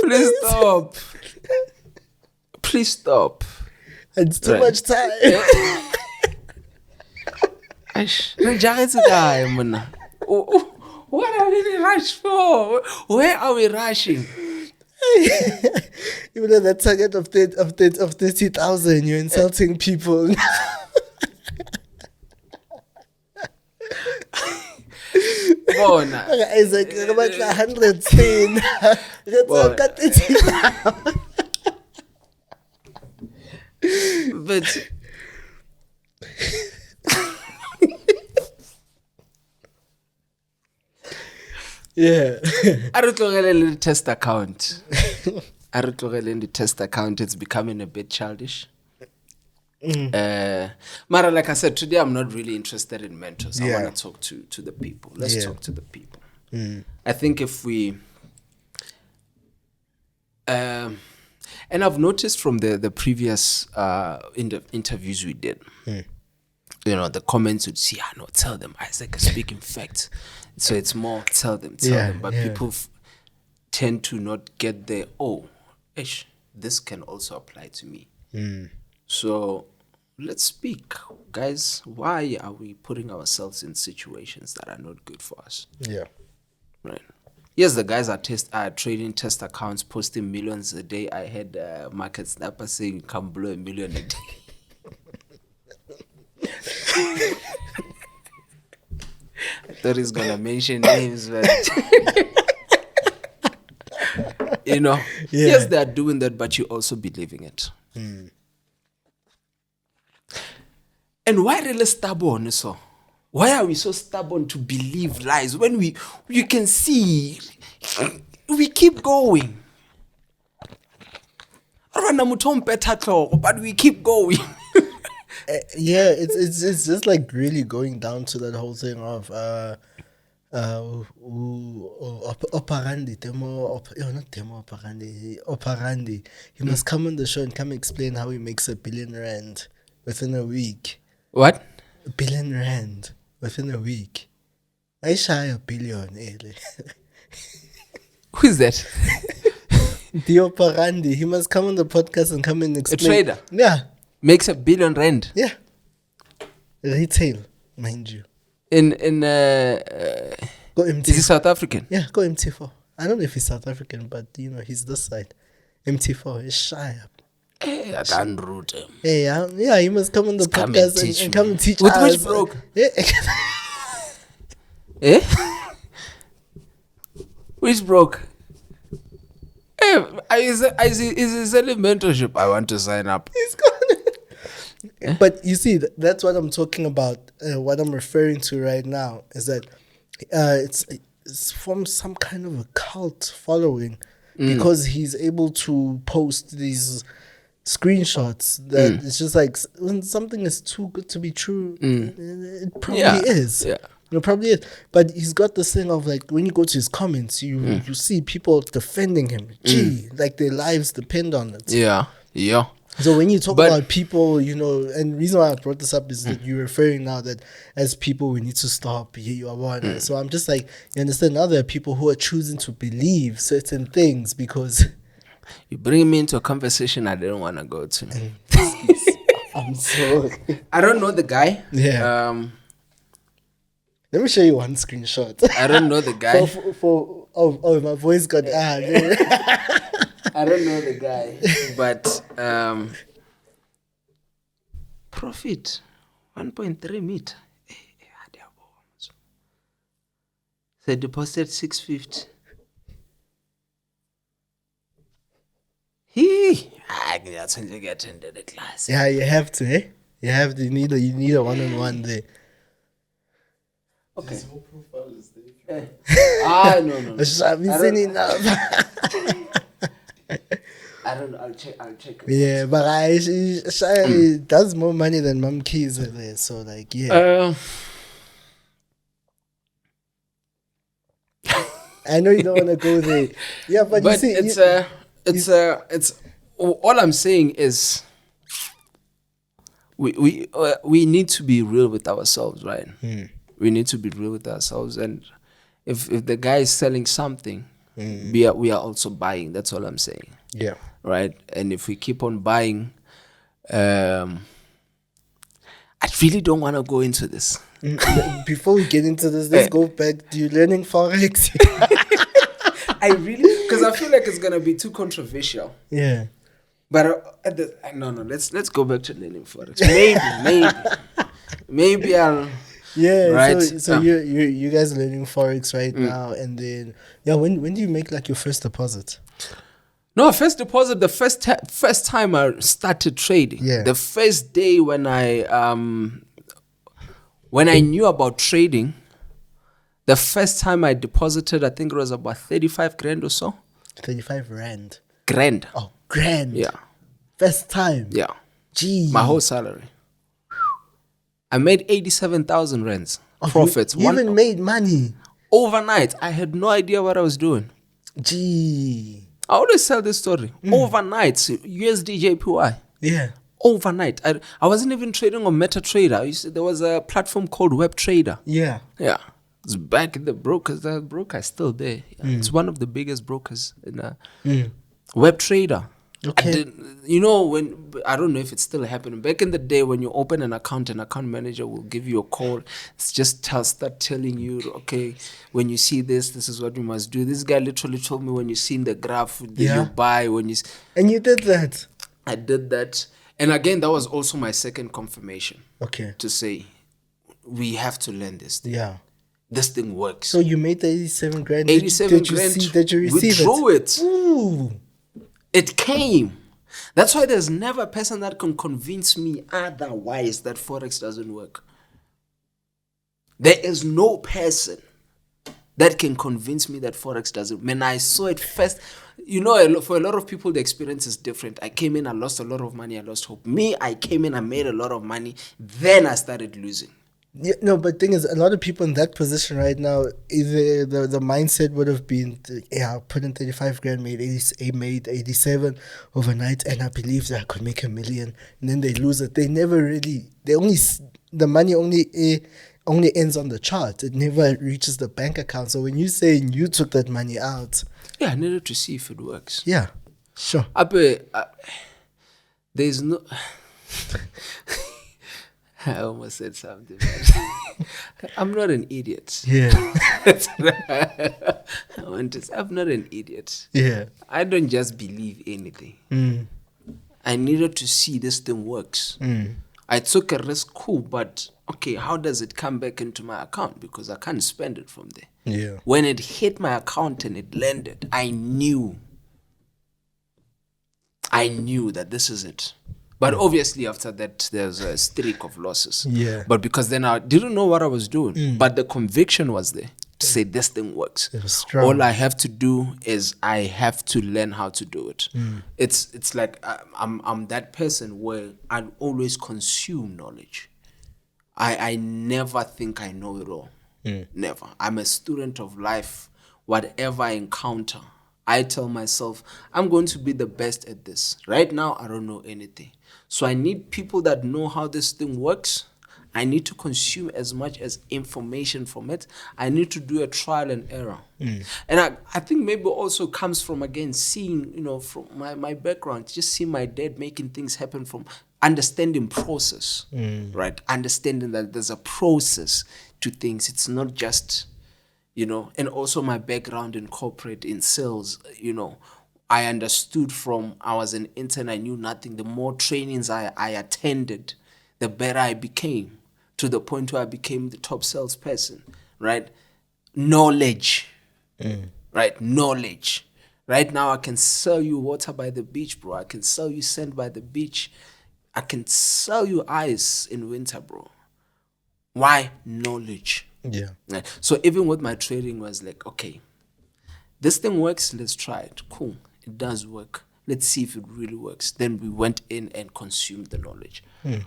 Please stop. Please stop. It's too much time. What are we rushing for? Where are we rushing? Even though that target of 30,000, you're insulting people. Bona. Isaac, about 110. But yeah. I don't know the test account. The test account. It's becoming a bit childish. Mara, like I said, today I'm not really interested in mentors. I want to talk to the people. Let's talk to the people. I think if we and I've noticed from the previous interviews we did, you know, the comments would say, no, tell them Isaac is speaking facts. So it's more tell them. But people tend to not get there. Oh, ish, this can also apply to me. So let's speak, guys. Why are we putting ourselves in situations that are not good for us? Yeah. Right. Yes, the guys are trading test accounts, posting millions a day. I had Market Snapper saying you can blow $1 million a day. I thought he's gonna mention names, but you know, yes, they are doing that, but you also believing it. And why really stubborn? So why are we so stubborn to believe lies when you can see we keep going? But we keep going. Yeah, it's just like really going down to that whole thing of operandi. He must come on the show and come explain how he makes R1 billion within a week. What? R1 billion within a week. I shy $1 billion. Who is that? The operandi. He must come on the podcast and come and explain. A trader? Yeah. Makes R1 billion. Yeah. Retail, mind you. In go MT. Is he South African? Yeah, go MT4. I don't know if he's South African, but you know, he's this side. MT4 is shy up. Hey, I can't root him. Hey, yeah, he must come on the podcast and come and teach with us. Which broke? Yeah. Eh? Which broke? Is it selling mentorship? I want to sign up. He's gone. But you see, that's what I'm talking about. What I'm referring to right now is that it's from some kind of a cult following because he's able to post these screenshots that it's just like when something is too good to be true, it probably is. Yeah. It probably is. But he's got this thing of like when you go to his comments, you see people defending him. Gee, like their lives depend on it. Yeah. Yeah. So when you talk about people, you know, and the reason why I brought this up is that you're referring now that as people we need to stop. You are one. So I'm just like, you understand now there are people who are choosing to believe certain things because you bring me into a conversation I didn't want to go to. I'm sorry. I don't know the guy. Yeah. Let me show you one screenshot. I don't know the guy. Oh, my voice got I don't know the guy, but profit 1.3 meter. They deposited 650. That's when you get into the class. Yeah, you have to, eh? You have to. You need a one-on-one there. Okay. His whole profile is there. No. I've seen it now. I don't know. I'll check. Yeah, but she does more money than Mom Keys there. So like, yeah. I know you don't want to go there. Yeah, but you see, it's all I'm saying is we need to be real with ourselves, right? We need to be real with ourselves, and if the guy is selling something, we are also buying. That's all I'm saying. Yeah. Right. And if we keep on buying, I really don't want to go into this. Before we get into this, let's go back. Do you learning Forex? I really, because I feel like it's gonna be too controversial. Yeah. But let's go back to learning Forex. Maybe I'll. Yeah, right? so you guys are learning Forex right now, and then when do you make like your first deposit? No, first deposit, the first time I started trading. Yeah. The first day when I knew about trading, the first time I deposited, I think it was about 35 grand or so. 35 rand. Grand. Oh, grand. Yeah. First time. Yeah. Gee. My whole salary. I made 87,000 rands. Oh, Profits. You even made money. Overnight. I had no idea what I was doing. Gee. I always tell this story. Overnight, USD JPY. Yeah. Overnight. I wasn't even trading on MetaTrader. There was a platform called WebTrader. Yeah. Yeah. It's back in the brokers. The broker is still there. It's one of the biggest brokers in WebTrader. Okay. I don't know if it's still happening. Back in the day, when you open an account manager will give you a call. It's just start telling you, okay, when you see this is what you must do. This guy literally told me, when you see in the graph, you buy. And you did that? I did that. And again, that was also my second confirmation. Okay. To say, we have to learn this thing. Yeah. This thing works. So you made the 87 grand. 87 grand. Did you receive withdrew it? Ooh. It came. That's why there's never a person that can convince me otherwise that Forex doesn't work. There is no person that can convince me that Forex doesn't. When I saw it first, for a lot of people, the experience is different. I came in, I lost a lot of money, I lost hope. Me, I came in, I made a lot of money. Then I started losing. Yeah, no, but thing is, a lot of people in that position right now, either the mindset would have been, I put in 35 grand, made 87 overnight, and I believed that I could make $1 million, and then they lose it. The money only ends on the chart. It never reaches the bank account. So when you say you took that money out, I needed to see if it works. Yeah, sure. There's no. I almost said something. I'm not an idiot. Yeah. I'm not an idiot. Yeah. I don't just believe anything. I needed to see this thing works. I took a risk, cool, but okay, how does it come back into my account? Because I can't spend it from there. Yeah. When it hit my account and it landed, I knew that this is it. But obviously after that, there's a streak of losses. Yeah. But because then I didn't know what I was doing. But the conviction was there to say this thing works. It was strong. All I have to do is I have to learn how to do it. It's like I'm that person where I always consume knowledge. I never think I know it all. Never. I'm a student of life. Whatever I encounter, I tell myself, I'm going to be the best at this. Right now, I don't know anything. So I need people that know how this thing works. I need to consume as much as information from it. I need to do a trial and error. And I think maybe also comes from, again, seeing, from my background, just seeing my dad making things happen, from understanding process, right? Understanding that there's a process to things. It's not just, and also my background in corporate, in sales, I understood from, I was an intern, I knew nothing. The more trainings I attended, the better I became, to the point where I became the top salesperson, right? Knowledge, right? Knowledge. Right now, I can sell you water by the beach, bro. I can sell you sand by the beach. I can sell you ice in winter, bro. Why? Knowledge. Yeah. Right? So even with my trading was like, okay, this thing works, let's try it. Cool. It does work. Let's see if it really works. Then we went in and consumed the knowledge. I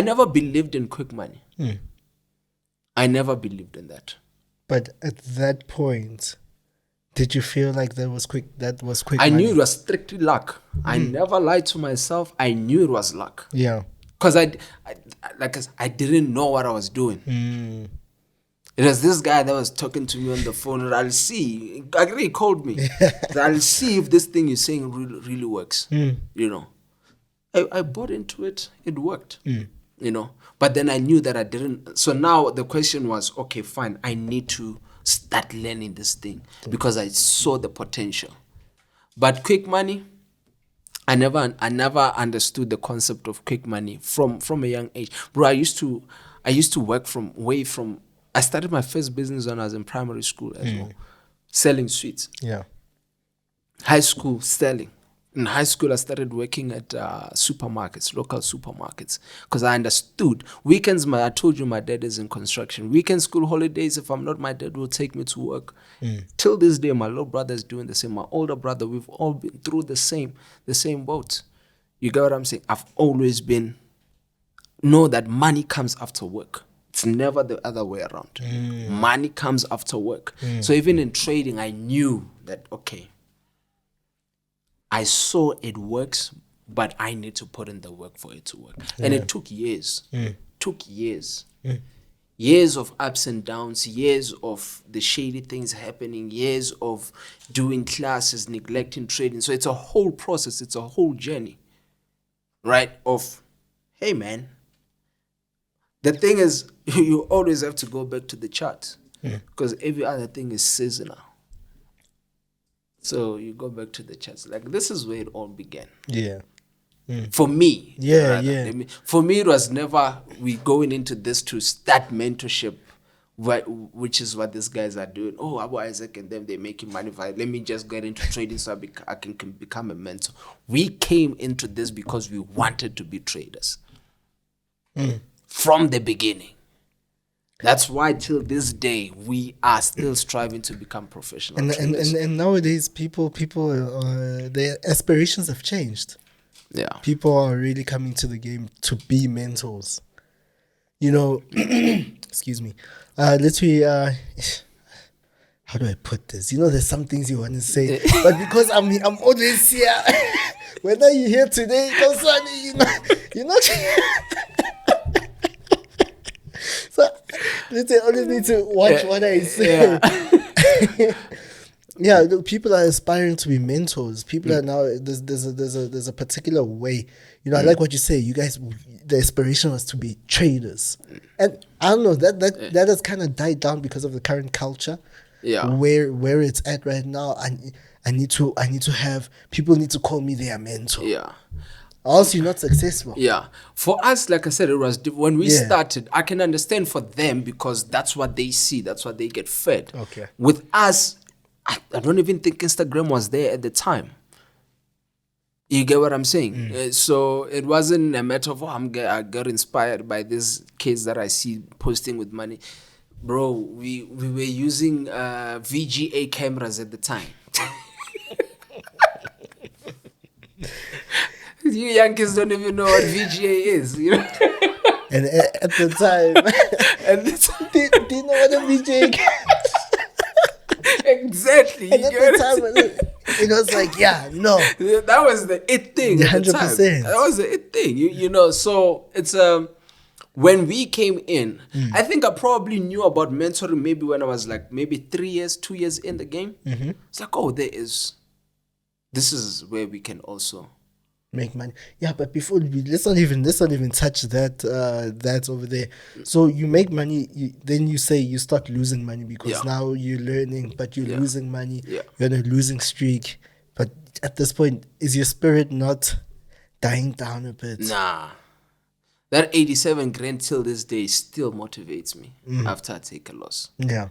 never believed in quick money. I never believed in that. But at that point, did you feel like that was quick I money? knew it was strictly luck. I never lied to myself. I knew it was luck. Yeah. Because I didn't know what I was doing. It was this guy that was talking to me on the phone, and I'll see. He called me. I'll see if this thing you're saying really works. I bought into it. It worked. But then I knew that I didn't. So now the question was, okay, fine. I need to start learning this thing because I saw the potential. But quick money, I never understood the concept of quick money from a young age. Bro, I used to work from I started my first business when I was in primary school as well. Selling sweets. Yeah. High school selling. In high school, I started working at supermarkets, local supermarkets, because I understood weekends. I told you my dad is in construction. Weekend, school holidays, if I'm not, my dad will take me to work. Till this day, my little brother is doing the same. My older brother, we've all been through the same boat. You get what I'm saying? I've always know that money comes after work. It's never the other way around. Money comes after work. So even in trading, I knew that, okay, I saw it works, but I need to put in the work for it to work. And it took years. Years of ups and downs, years of the shady things happening, years of doing classes, neglecting trading. So it's a whole process. It's a whole journey, right? Of, hey, man, the thing is, you always have to go back to the chart because every other thing is seasonal. So you go back to the charts. Like, this is where it all began. Yeah. For me. Yeah, rather. yeah. For me, it was never we going into this to start mentorship, which is what these guys are doing. Oh, Abu Isaac and them, they're making money. Let me just get into trading so I can become a mentor. We came into this because we wanted to be traders. From the beginning. That's why till this day we are still striving to become professional traders. And nowadays people their aspirations have changed. Yeah. People are really coming to the game to be mentors. You know, excuse me. Literally, how do I put this? You know, there's some things you want to say, but because I'm always here. Whether you're here today, you're not. So literally, I always need to watch what I say. Yeah, look, people are aspiring to be mentors. People are now there's a particular way. You know, I like what you say. You guys, the aspiration was to be traders, and I don't know that has kind of died down because of the current culture. Yeah, where it's at right now. I need to have people need to call me their mentor. Yeah. Or else you're not successful. Yeah. For us, like I said, it was when we started, I can understand for them because that's what they see. That's what they get fed. Okay. With us, I don't even think Instagram was there at the time. You get what I'm saying? So it wasn't a matter of, I got inspired by these kids that I see posting with money. Bro, we were using VGA cameras at the time. You young kids don't even know what VGA is, you know. And at the time, do you know what a VGA? Exactly. And at the time, it was like, no. That was the it thing. 100%. That was the it thing. You know. So it's when we came in, I think I probably knew about mentoring maybe when I was like maybe 2 years in the game. It's like, oh, this is where we can also make money. Yeah, but before let's not even touch that over there. So you make money, then you say you start losing money because now you're learning, but you're losing money. You're on a losing streak. But at this point, is your spirit not dying down a bit? Nah. That 87 grand till this day still motivates me after I take a loss. Yeah.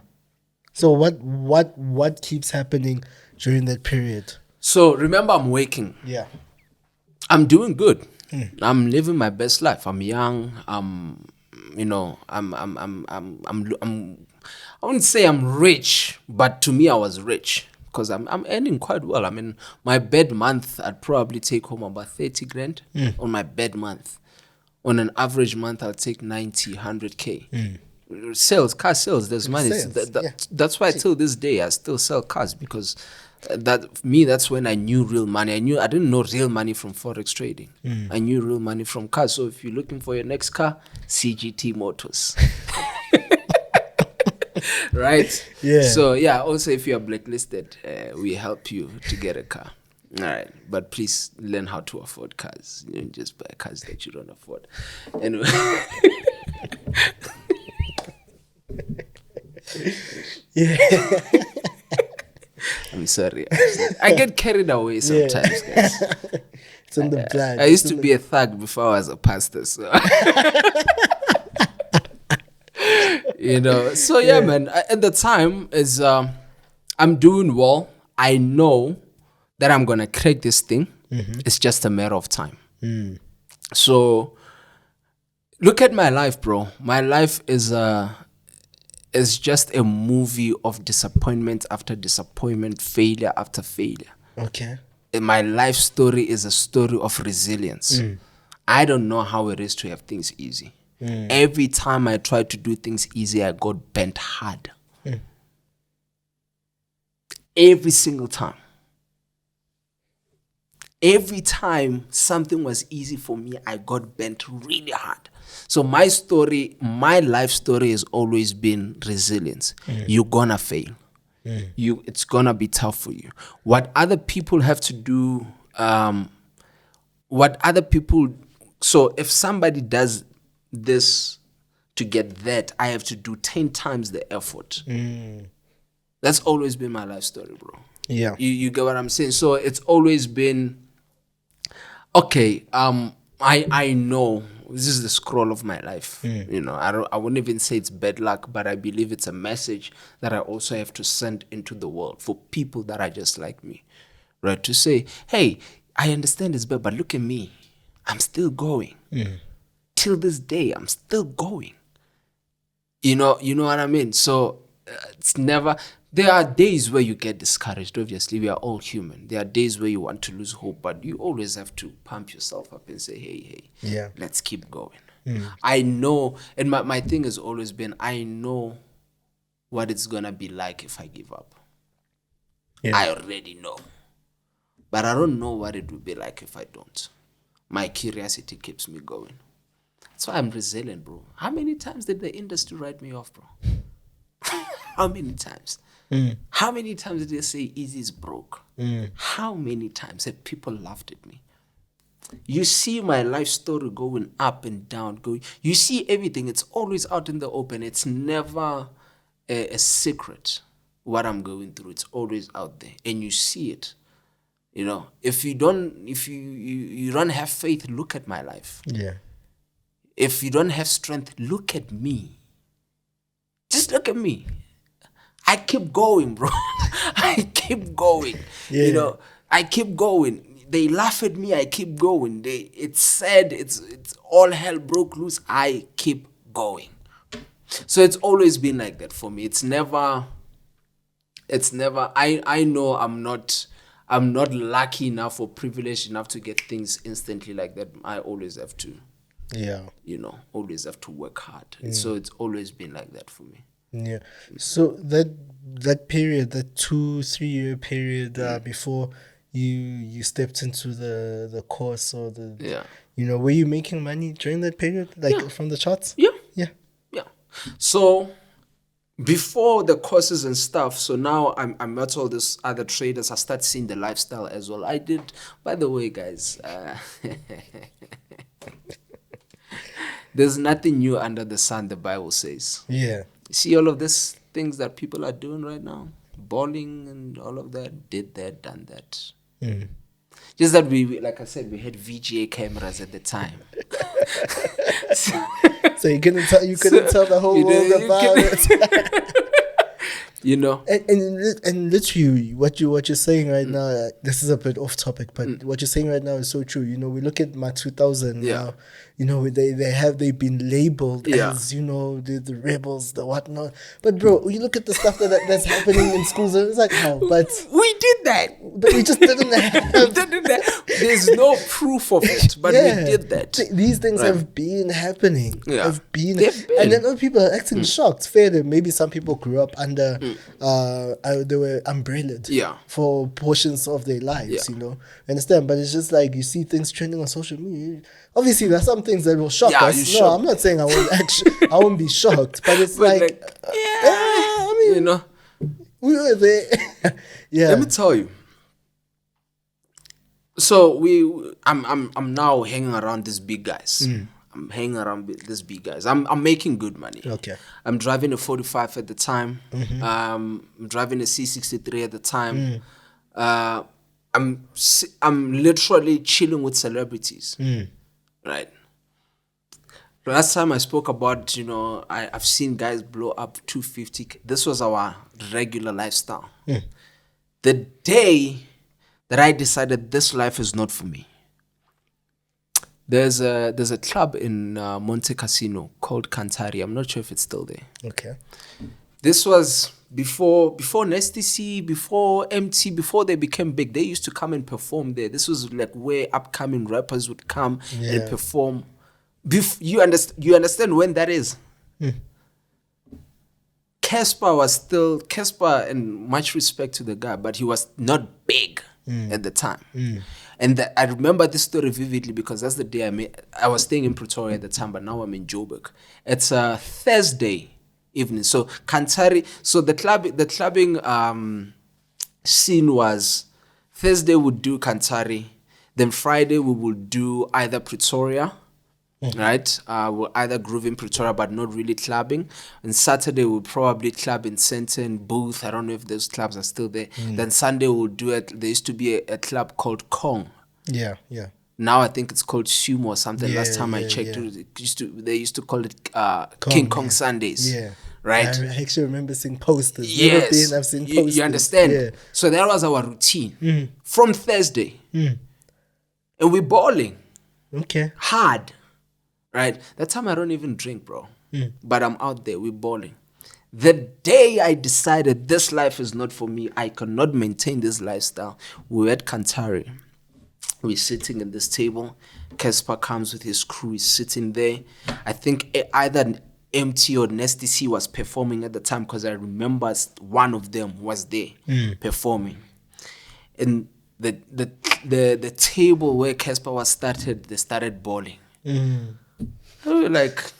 So what keeps happening during that period? So remember, I'm waking. Yeah. I'm doing good. I'm living my best life. I'm young. I wouldn't say I'm rich, but to me I was rich because I'm earning quite well. I mean, my bed month, I'd probably take home about 30 grand on my bed month. On an average month, I'll take 90, 100K. Car sales, there's money. That's why till this day I still sell cars because that's when I knew real money. I didn't know real money from Forex trading. I knew real money from cars. So if you're looking for your next car, CGT Motors. Right? Yeah. So also if you are blacklisted, we help you to get a car. All right, but please learn how to afford cars. You don't just buy cars that you don't afford. Anyway. Yeah. I'm sorry. I get carried away sometimes, guys. It's in the blood. I used to be a thug before I was a pastor, so you know. So yeah, man. At the time is I'm doing well. I know that I'm gonna crack this thing. It's just a matter of time. So look at my life, bro. My life is just a movie of disappointment after disappointment, failure after failure. Okay. And my life story is a story of resilience. I don't know how it is to have things easy. Every time I tried to do things easy, I got bent hard. Every single time. Every time something was easy for me, I got bent really hard. So my story, my life story has always been resilience. You're gonna fail. It's gonna be tough for you. What other people have to do, so if somebody does this to get that, I have to do 10 times the effort. That's always been my life story, bro. Yeah. You get what I'm saying? So it's always been, okay, I know this is the scroll of my life. You know, I wouldn't even say it's bad luck, but I believe it's a message that I also have to send into the world for people that are just like me, right? To say, hey, I understand it's bad, but look at me. I'm still going. Till this day, I'm still going. You know what I mean? So it's never... There are days where you get discouraged. Obviously, we are all human. There are days where you want to lose hope, but you always have to pump yourself up and say, hey, let's keep going. I know, and my thing has always been, I know what it's going to be like if I give up. I already know. But I don't know what it will be like if I don't. My curiosity keeps me going. That's why I'm resilient, bro. How many times did the industry write me off, bro? How many times? How many times did they say Easy is broke? How many times have people laughed at me? You see my life story going up and down. You see everything. It's always out in the open. It's never a secret what I'm going through. It's always out there, and you see it. You know, if you don't have faith, look at my life. Yeah. If you don't have strength, look at me. Just look at me. I keep going, bro. I keep going. Yeah. You know, I keep going. They laugh at me. I keep going. It's sad. It's all hell broke loose. I keep going. So it's always been like that for me. It's never. I know I'm not lucky enough or privileged enough to get things instantly like that. I always have to. Yeah. You know, always have to work hard. So it's always been like that for me. Yeah. So that period, that 2-3 year period before you stepped into the course or you know, were you making money during that period, like from the charts? Yeah. Yeah. So before the courses and stuff, so now I met all these other traders. I start seeing the lifestyle as well. I did, by the way, guys. There's nothing new under the sun, the Bible says. Yeah. See all of these things that people are doing right now, bowling and all of that, did that, done that. Just that we, like I said, we had VGA cameras at the time. So you couldn't tell the whole world about it. You know, and literally what you're saying right now, this is a bit off topic, but what you're saying right now is so true. You know, we look at my 2000 now. You know, they've been labeled as, you know, the rebels, the whatnot. But bro, you look at the stuff that's happening in schools, and it's like, how? But we did that. But we just didn't have. There's no proof of it, but we did that. These things have been happening. They've been. And then other people are acting shocked. Fair that maybe some people grew up under, they were umbrellaed for portions of their lives, you know. Understand? But it's just like you see things trending on social media. Obviously, there's some things that will shock us. No, I'm not saying I won't be shocked, but it's I mean, you know, we were there. Let me tell you. So I'm now hanging around these big guys. I'm hanging around these big guys. I'm making good money. Okay. I'm driving a 45 at the time. I'm driving a C63 at the time. I'm literally chilling with celebrities, right? Last time I spoke about, I've seen guys blow up 250K. This was our regular lifestyle. The day that I decided this life is not for me, there's a club in Monte Cassino called Cantari. I'm not sure if it's still there. Okay. This was before Nasty C, before MT, before they became big. They used to come and perform there. This was like where upcoming rappers would come and perform. You understand when that is? Casper, and much respect to the guy, but he was not big at the time. And I remember this story vividly because that's the day I was staying in Pretoria at the time, but now I'm in Joburg. It's a Thursday evening. So Cantari, so the clubbing scene was Thursday would do Cantari, then Friday we would do either Pretoria, right? We'll either groove in Pretoria but not really clubbing. And Saturday we'll probably club in Sandton, Booth. I don't know if those clubs are still there. Then Sunday we'll do it. There used to be a club called Kong. Yeah. Now I think it's called Sumo or something. Last time I checked, they used to call it King Kong Sundays. Yeah. Right? I actually remember seeing posters. Yes. I've seen posters. You understand? Yeah. So that was our routine from Thursday. And we're balling. Okay. Hard. Right? That time I don't even drink, bro. But I'm out there. We're balling. The day I decided this life is not for me, I cannot maintain this lifestyle, we were at Cantari. We're sitting at this table. Casper comes with his crew. He's sitting there. I think either MT or Nasty C was performing at the time because I remember one of them was there performing. And the table where Casper was started, they started balling. We were like,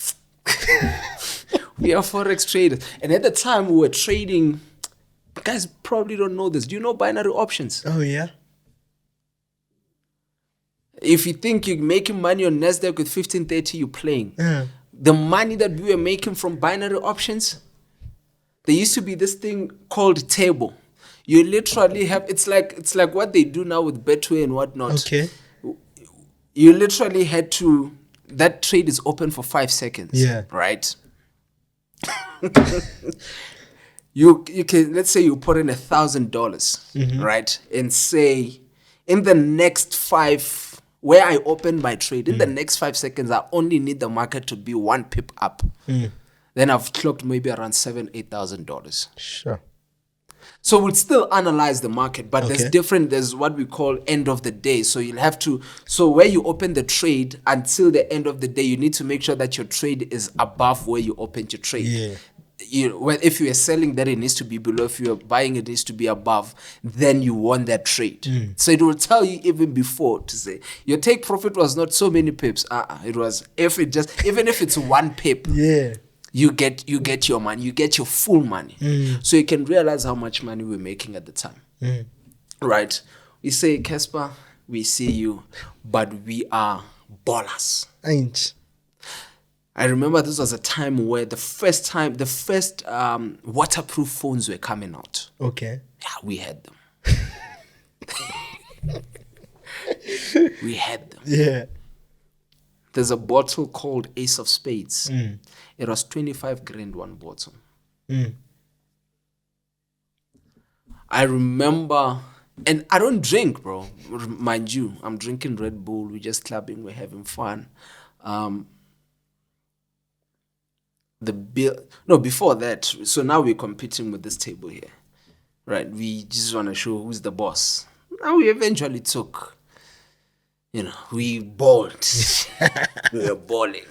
we are Forex traders. And at the time we were trading, guys probably don't know this. Do you know binary options? Oh, yeah. If you think you're making money on Nasdaq with 1530, you're playing. The money that we were making from binary options, there used to be this thing called table. You literally have, it's like what they do now with Betway and whatnot. Okay. You literally had to, that trade is open for 5 seconds. Yeah. Right? you can, let's say you put in $1,000, right? And say, in the next 5, where I open my trade, in the next 5 seconds, I only need the market to be 1 pip up. Then I've clocked maybe around $7,000-8,000. Sure. So we'll still analyze the market, but there's what we call end of the day. So you'll have to, so where you open the trade until the end of the day, you need to make sure that your trade is above where you opened your trade. Yeah. If you are selling, then it needs to be below. If you are buying, it needs to be above. Then you won that trade. So it will tell you even before to say your take profit was not so many pips. It was even if it's 1 pip. Yeah. You get your money. You get your full money. So you can realize how much money we're making at the time. Right? We say, Casper, we see you, but we are ballers. Ain't. I remember this was a time where the first waterproof phones were coming out. Okay. Yeah, we had them. We had them. Yeah. There's a bottle called Ace of Spades. It was 25 grand one bottle. I remember, and I don't drink, bro. Mind you, I'm drinking Red Bull. We're just clubbing. We're having fun. Before that, so now we're competing with this table here, right? We just want to show who's the boss. Now we eventually took, we balled. We were balling.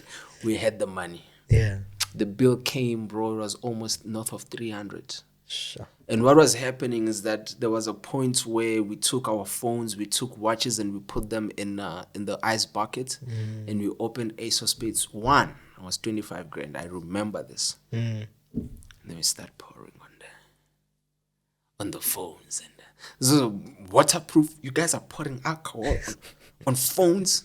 We had the money. Yeah. The bill came, bro. It was almost north of 300. Sure. And what was happening is that there was a point where we took our phones, we took watches, and we put them in the ice bucket, and we opened Ace of Spades 1. It was 25 grand. I remember this. And then we start pouring on the phones. And this is waterproof. You guys are pouring alcohol on phones.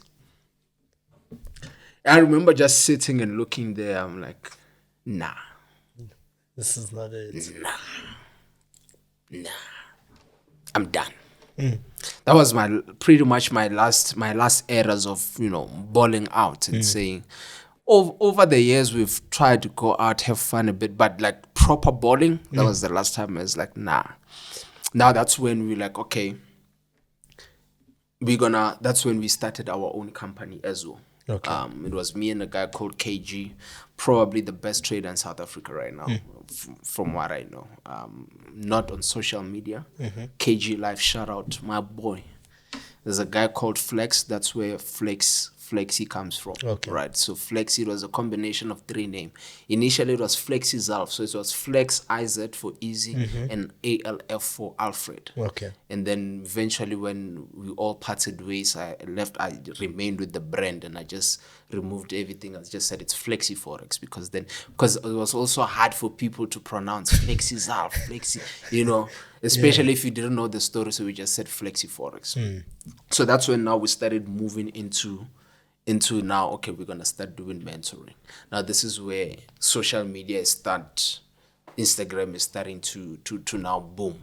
I remember just sitting and looking there. I'm like, nah. This is not it. Nah. I'm done. That was pretty much my last eras of, you know, balling out and saying, over the years we've tried to go out, have fun a bit, but like proper balling, that was the last time I was like, nah. Now that's when we like, okay, that's when we started our own company as well. Okay. It was me and a guy called KG, probably the best trader in South Africa right now, from what I know. Not on social media. KG Live, shout out, my boy. There's a guy called Flex. That's where Flexi comes from. Okay. Right. So Flexi, it was a combination of 3 names. Initially, it was Flexi Zalf. So it was Flex IZ for easy and ALF for Alfred. Okay. And then eventually, when we all parted ways, I remained with the brand and I just removed everything. I just said it's Flexi Forex because it was also hard for people to pronounce Flexi Zalf, Flexi, you know, especially if you didn't know the story. So we just said Flexi Forex. So that's when now we started moving into now, okay, we're going to start doing mentoring. Now, this is where social media Instagram is starting to now boom.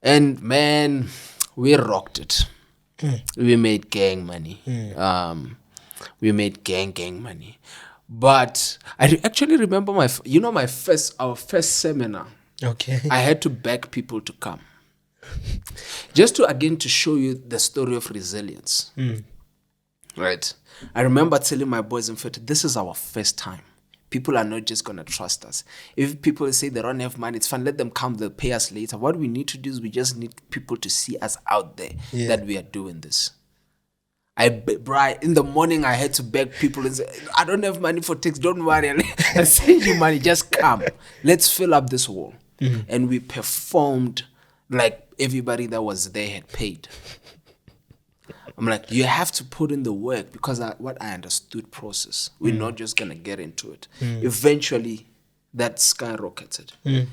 And man, we rocked it. We made gang money. We made gang money. But I actually remember our first seminar. Okay. I had to beg people to come. Just to show you the story of resilience. Right. I remember telling my boys, in fact, this is our first time. People are not just going to trust us. If people say they don't have money, it's fine. Let them come. They'll pay us later. What we need to do is we just need people to see us out there that we are doing this. In the morning, I had to beg people and say, I don't have money for tax. Don't worry. I'll send you money. Just come. Let's fill up this wall. And we performed like everybody that was there had paid. I'm like, you have to put in the work because what I understood process. We're not just going to get into it. Eventually, that skyrocketed.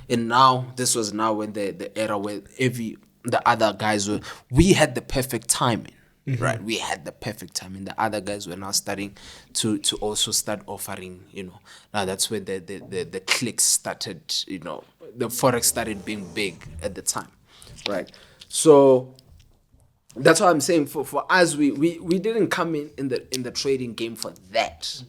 And now, this was now when the era where the other guys we had the perfect timing. Right? We had the perfect timing. The other guys were now starting to also start offering, you know. Now that's where the clicks started, you know. The Forex started being big at the time. Right? So that's what I'm saying. For us, we didn't come in the trading game for that.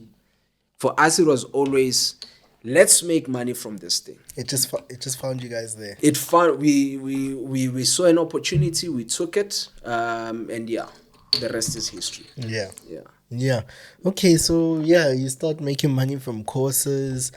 For us, it was always, let's make money from this thing. It just found you guys there. It found we saw an opportunity, we took it, and yeah, the rest is history. Yeah. Okay, so you start making money from courses.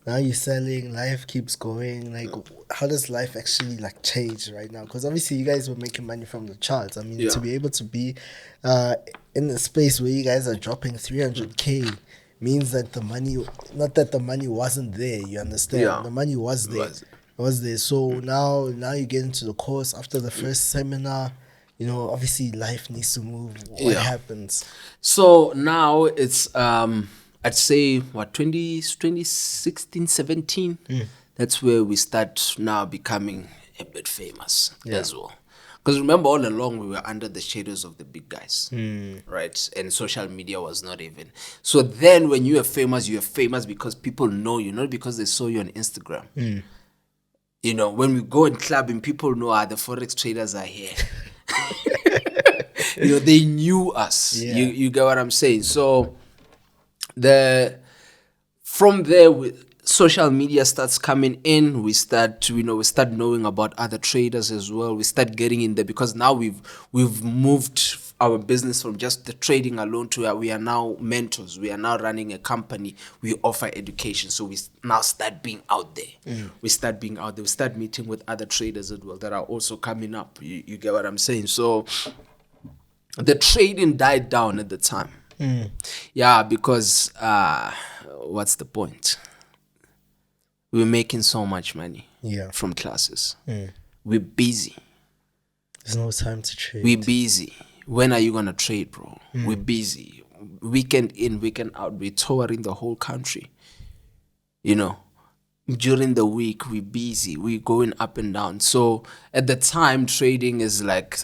Now you're selling, life keeps going. Like, how does life actually like change right now? Because obviously you guys were making money from the charts. I mean, to be able to be in a space where you guys are dropping 300K means that the money, not that the money wasn't there, you understand? Yeah. The money was there. It was there. So now you get into the course after the first seminar. You know, obviously life needs to move. What happens? So now it's I'd say 2016, 17. That's where we start now becoming a bit famous as well. Because remember, all along we were under the shadows of the big guys, right? And social media was not even. So then, when you are famous because people know you, not because they saw you on Instagram. You know, when we go and clubbing, people know the Forex traders are here. You know, they knew us. You get what I'm saying? So from there, social media starts coming in. We start knowing about other traders as well. We start getting in there because now we've moved our business from just the trading alone to we are now mentors. We are now running a company. We offer education. So we now start being out there. We start being out there. We start meeting with other traders as well that are also coming up. You get what I'm saying? So the trading died down at the time. Yeah, because what's the point? We're making so much money from classes. We're busy. There's no time to trade. We're busy. When are you going to trade, bro? We're busy. Weekend in, weekend out. We're touring the whole country. You know, during the week, we're busy. We're going up and down. So at the time, trading is like,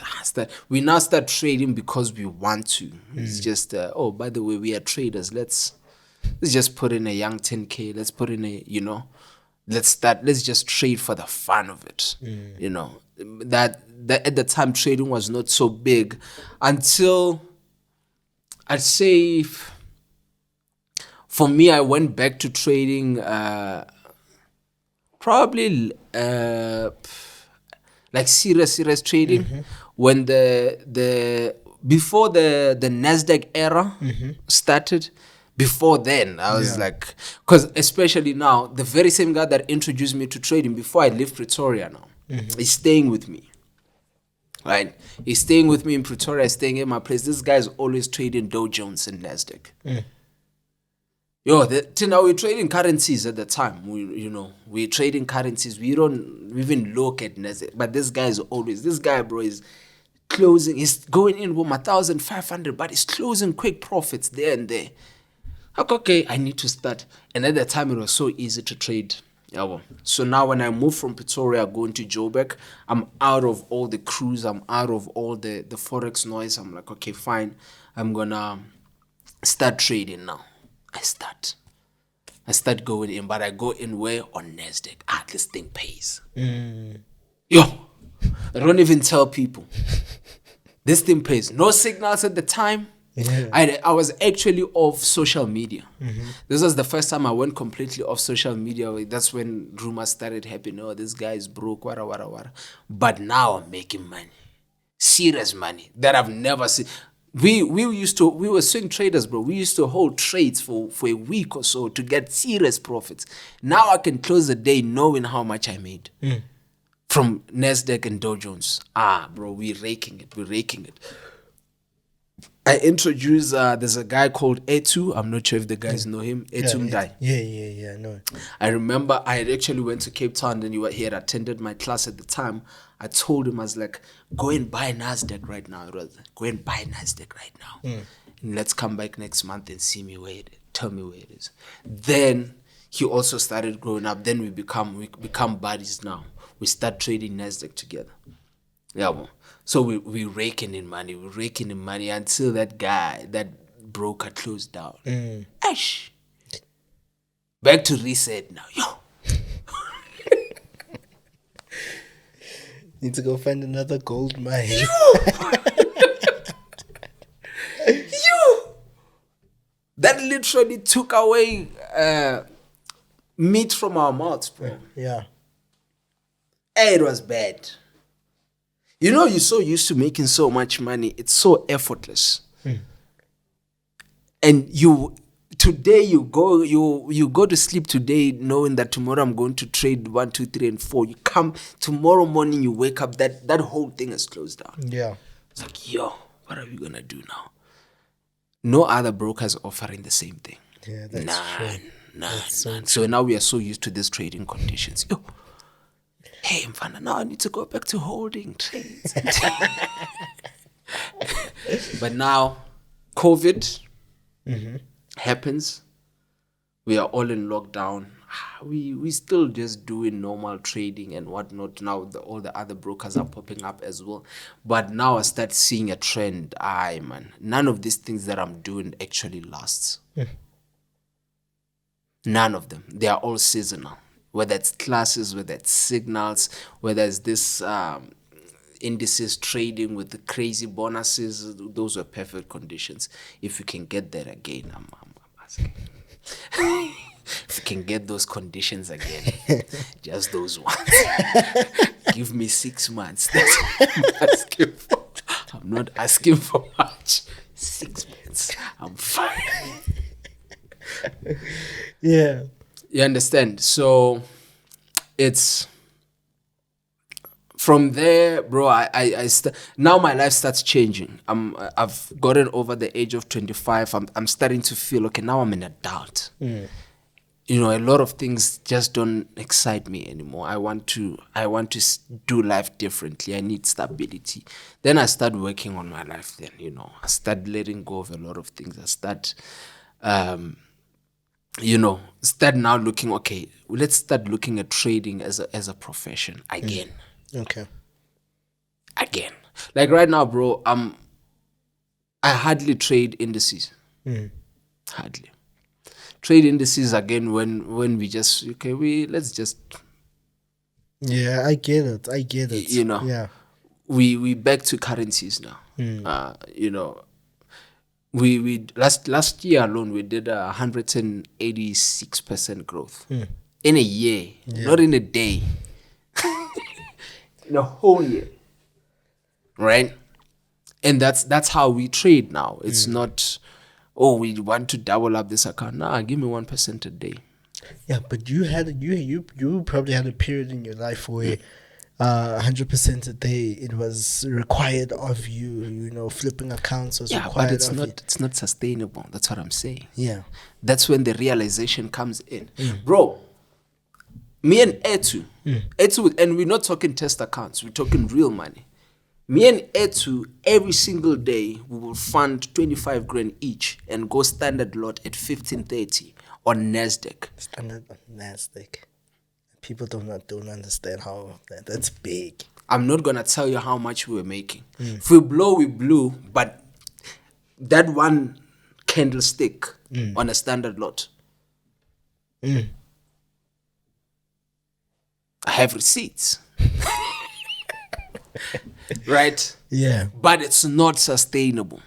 we now start trading because we want to. It's just, by the way, we are traders. Let's just put in a young 10K. Let's put in let's just trade for the fun of it, you know. that at the time trading was not so big until I'd say for me, I went back to trading probably like serious trading when the before the Nasdaq era started. Before then, I was like, because especially now, the very same guy that introduced me to trading before I left Pretoria now, is staying with me. Right? He's staying with me in Pretoria, staying in my place. This guy's always trading Dow Jones and Nasdaq. Till now we're trading currencies at the time. We're trading currencies. We don't even look at Nasdaq. But this guy, bro, is closing. He's going in with 1,500, but he's closing quick profits there and there. Like, okay, I need to start. And at the time, it was so easy to trade. So now when I moved from Pretoria going to Joburg, I'm out of all the crews. I'm out of all the Forex noise. I'm like, okay, fine. I'm going to start trading now. I start going in, but I go in where? On Nasdaq. This thing pays. I don't even tell people. This thing pays. No signals at the time. I was actually off social media. This was the first time I went completely off social media. That's when rumors started happening. Oh, this guy is broke, wara. But now I'm making money. Serious money that I've never seen. We were swing traders, bro. We used to hold trades for a week or so to get serious profits. Now I can close the day knowing how much I made from Nasdaq and Dow Jones. Bro, we're raking it. I introduced, there's a guy called Etu. I'm not sure if the guys know him. Etu Mdai. Yeah, no. I remember I had actually went to Cape Town and he had attended my class at the time. I told him, I was like, go and buy Nasdaq right now. Go and buy Nasdaq right now. And let's come back next month and see me where it is. Tell me where it is. Then he also started growing up. Then we become buddies now. We start trading Nasdaq together. So we're raking in money. We're raking in money until that guy, that broker closed down. Ash. Back to reset now. Need to go find another gold mine. That literally took away meat from our mouths, bro. Yeah. It was bad. You're so used to making so much money. It's so effortless. And today you go to sleep today knowing that tomorrow I'm going to trade 1, 2, 3, and 4. You come tomorrow morning, you wake up, that whole thing is closed down. Yeah. It's like, what are we gonna do now? No other brokers offering the same thing. Yeah, that's true. None. So now we are so used to these trading conditions. Hey, Mfana, now I need to go back to holding trades. But now, COVID happens. We are all in lockdown. We still just doing normal trading and whatnot. Now all the other brokers are popping up as well. But now I start seeing a trend. None of these things that I'm doing actually lasts. None of them. They are all seasonal. Whether it's classes, whether it's signals, whether it's this indices trading with the crazy bonuses, those were perfect conditions. If you can get that again, I'm asking. If you can get those conditions again, just those ones. Give me 6 months. That's what I'm asking for. I'm not asking for much. 6 months. I'm fine. Yeah. You understand? So it's from there, bro. Now my life starts changing. I've gotten over the age of 25. I'm starting to feel okay. Now I'm an adult. A lot of things just don't excite me anymore. I want to do life differently. I need stability. Then I start working on my life. Then I start letting go of a lot of things. I start. Start now looking, okay, let's start looking at trading as a profession again. Okay. Again. Like right now, bro, I hardly trade indices. Hardly. Trade indices again when we just, let's just Yeah, I get it. You know, Yeah. we back to currencies now. You know, we last year alone we did 186% growth in a year, not in a day, in a whole year, right? And that's how we trade now. It's not, oh, we want to double up this account. Nah, give me 1% a day. Yeah, but you probably had a period in your life where 100% a day it was required of you. You know, flipping accounts was Yeah, required but it's of not you. it's not sustainable. That's what I'm saying. Yeah. That's when the realization comes in. Bro, me and Etu, and we're not talking test accounts, we're talking real money. Me and Etu, every single day, we will fund 25 grand each and go standard lot at 1530 on NASDAQ. Standard on NASDAQ. People don't understand how that's big. I'm not going to tell you how much we were making. If we blow, we blew, but that one candlestick on a standard lot. I have receipts. Right? Yeah. But it's not sustainable.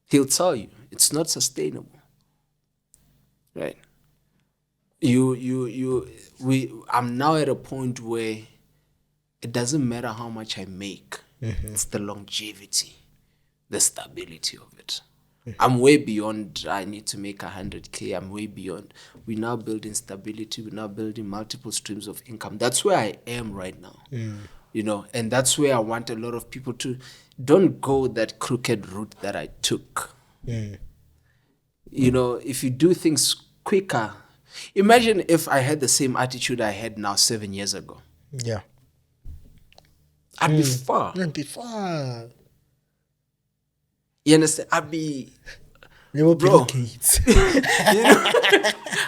He'll tell you it's not sustainable. Right? I'm now at a point where it doesn't matter how much I make. It's the longevity, the stability of it. I'm way beyond I need to make 100K. I'm way beyond. We're now building stability. We're now building multiple streams of income. That's where I am right now. You know, and that's where I want a lot of people to don't go that crooked route that I took. You know, if you do things quicker, imagine if I had the same attitude I had now 7 years ago. Yeah. I'd be far. You'd be far. You understand? I'd be... They will Bro. Gates. You know?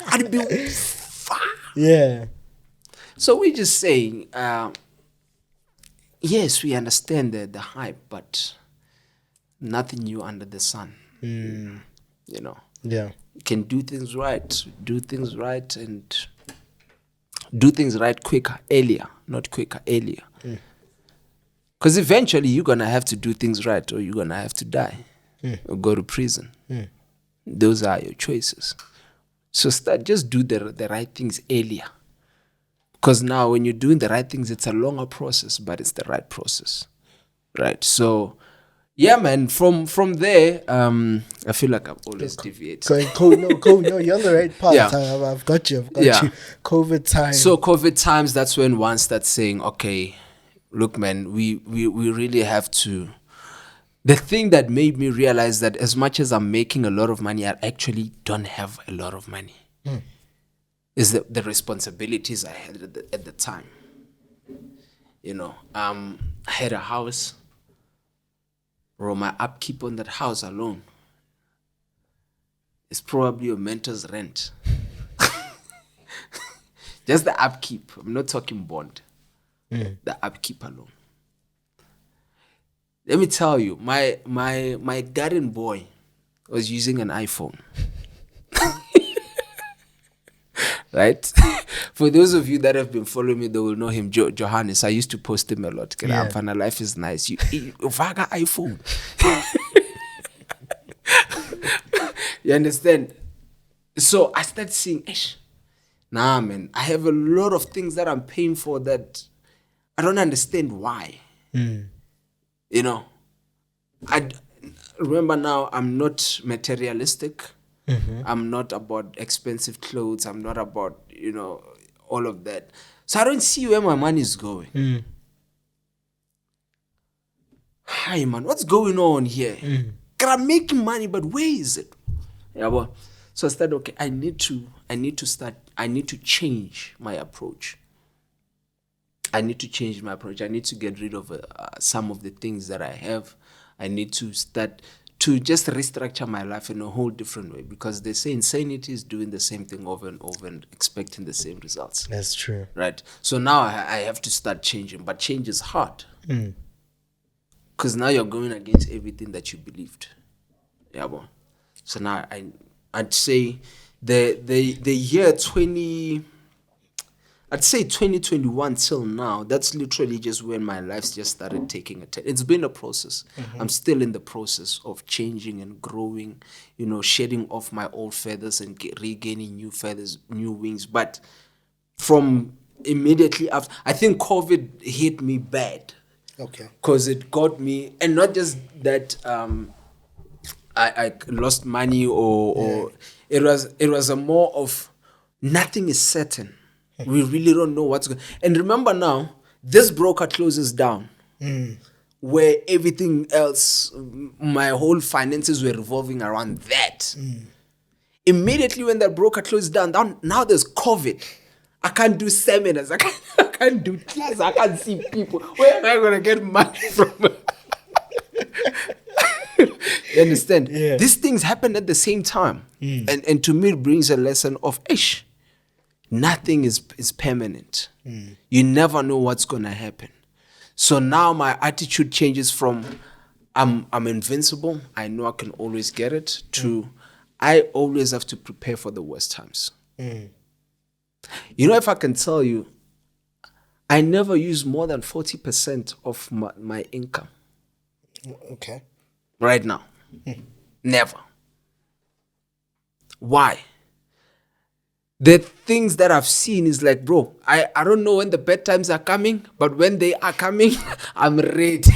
I'd be far. Yeah. So we're just saying, yes, we understand the hype, but nothing new under the sun. You know? Yeah. You can do things right, and do things right quicker, earlier, not quicker, earlier. Because eventually you're going to have to do things right, or you're going to have to die or go to prison. Those are your choices. So just do the right things earlier. Because now when you're doing the right things, it's a longer process, but it's the right process. Right? So, yeah, man, from there, I feel like I've always deviated. No, you're on the right path. Yeah. I've got you. Yeah. You. COVID time. So COVID times, that's when one starts saying, okay, look, man, we really have to. The thing that made me realize that as much as I'm making a lot of money, I actually don't have a lot of money. Is the responsibilities I had at the time. You know, I had a house. Bro, my upkeep on that house alone is probably a mentor's rent. Just the upkeep. I'm not talking bond. The upkeep alone. Let me tell you, my garden boy was using an iPhone. Right? For those of you that have been following me, they will know him, Johannes. I used to post him a lot. Yeah. Life is nice. You vaga iPhone. You understand? So I started seeing, nah, man, I have a lot of things that I'm paying for that I don't understand why. You know, I remember now I'm not materialistic. I'm not about expensive clothes. I'm not about, you know, all of that. So I don't see where my money is going. Hi, man, what's going on here? I'm making money, but where is it? Yeah, well, so I said, okay, I need to change my approach. I need to get rid of some of the things that I have. I need to start to just restructure my life in a whole different way, because they say insanity is doing the same thing over and over and expecting the same results. That's true. Right? So now I have to start changing, but change is hard. Because now you're going against everything that you believed. Yeah, well. So now I'd say the year 20... I'd say 2021 till now, that's literally just when my life just started taking a turn. It's been a process. I'm still in the process of changing and growing, shedding off my old feathers and regaining new feathers, new wings. But from immediately after, I think COVID hit me bad. Okay. Because it got me, and not just that I lost money or it was a more of nothing is certain. We really don't know what's going. And remember now, this broker closes down, where everything else, my whole finances were revolving around that. Immediately when that broker closed down, now there's COVID. I can't do seminars. I can't do classes. I can't see people. Where am I going to get money from? You understand? Yeah. These things happen at the same time. And to me, it brings a lesson of, nothing is permanent. You never know what's going to happen. So now my attitude changes from I'm invincible, I know I can always get it, to I always have to prepare for the worst times. If I can tell you, I never use more than 40% of my income. Okay. Right now. Never. Why? The things that I've seen is like, bro, I don't know when the bad times are coming, but when they are coming, I'm ready.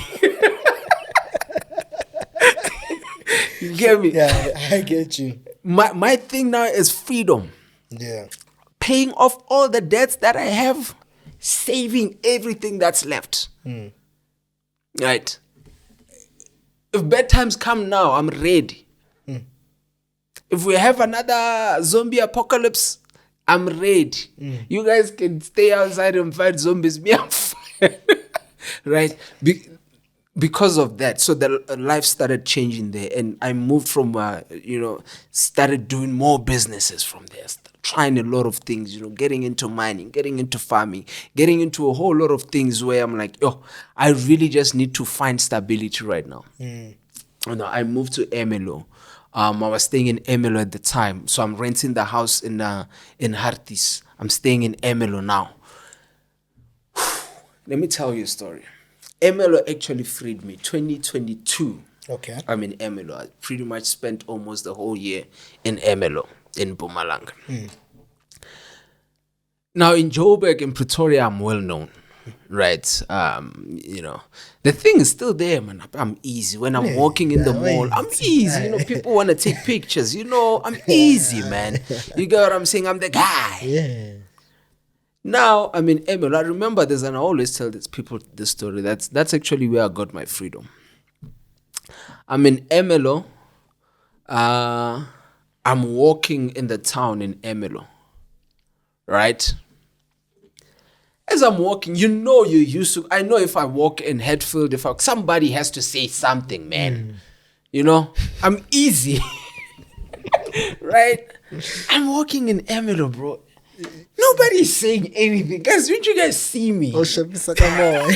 You get me? Yeah, I get you. My thing now is freedom. Yeah. Paying off all the debts that I have, saving everything that's left. Right? If bad times come now, I'm ready. If we have another zombie apocalypse, I'm ready. You guys can stay outside and fight zombies. Me, I'm fine. Right? Because of that. So the life started changing there. And I moved from, started doing more businesses from there. Trying a lot of things, getting into mining, getting into farming, getting into a whole lot of things where I'm like, I really just need to find stability right now. I moved to Emelo. I was staying in Emelo at the time, so I'm renting the house in Hartis. I'm staying in Emelo now. Let me tell you a story. Emelo actually freed me. 2022. Okay. I'm in Emelo. I pretty much spent almost the whole year in Emelo, in Mpumalanga. Now in Joburg, in Pretoria, I'm well known. Right, the thing is still there, man. I'm easy when I'm walking in the mall. I'm easy, people want to take pictures. I'm easy, man. You get what I'm saying? I'm the guy. Yeah. Now I'm in Emelo. I remember I always tell people this story. That's actually where I got my freedom. I'm in Emelo. I'm walking in the town in Emelo. Right. As I'm walking, you used to. I know if I walk in Hatfield, somebody has to say something, man. I'm easy, right? I'm walking in Emelo, bro. Nobody's saying anything, guys. Didn't you guys see me? Oh, come on.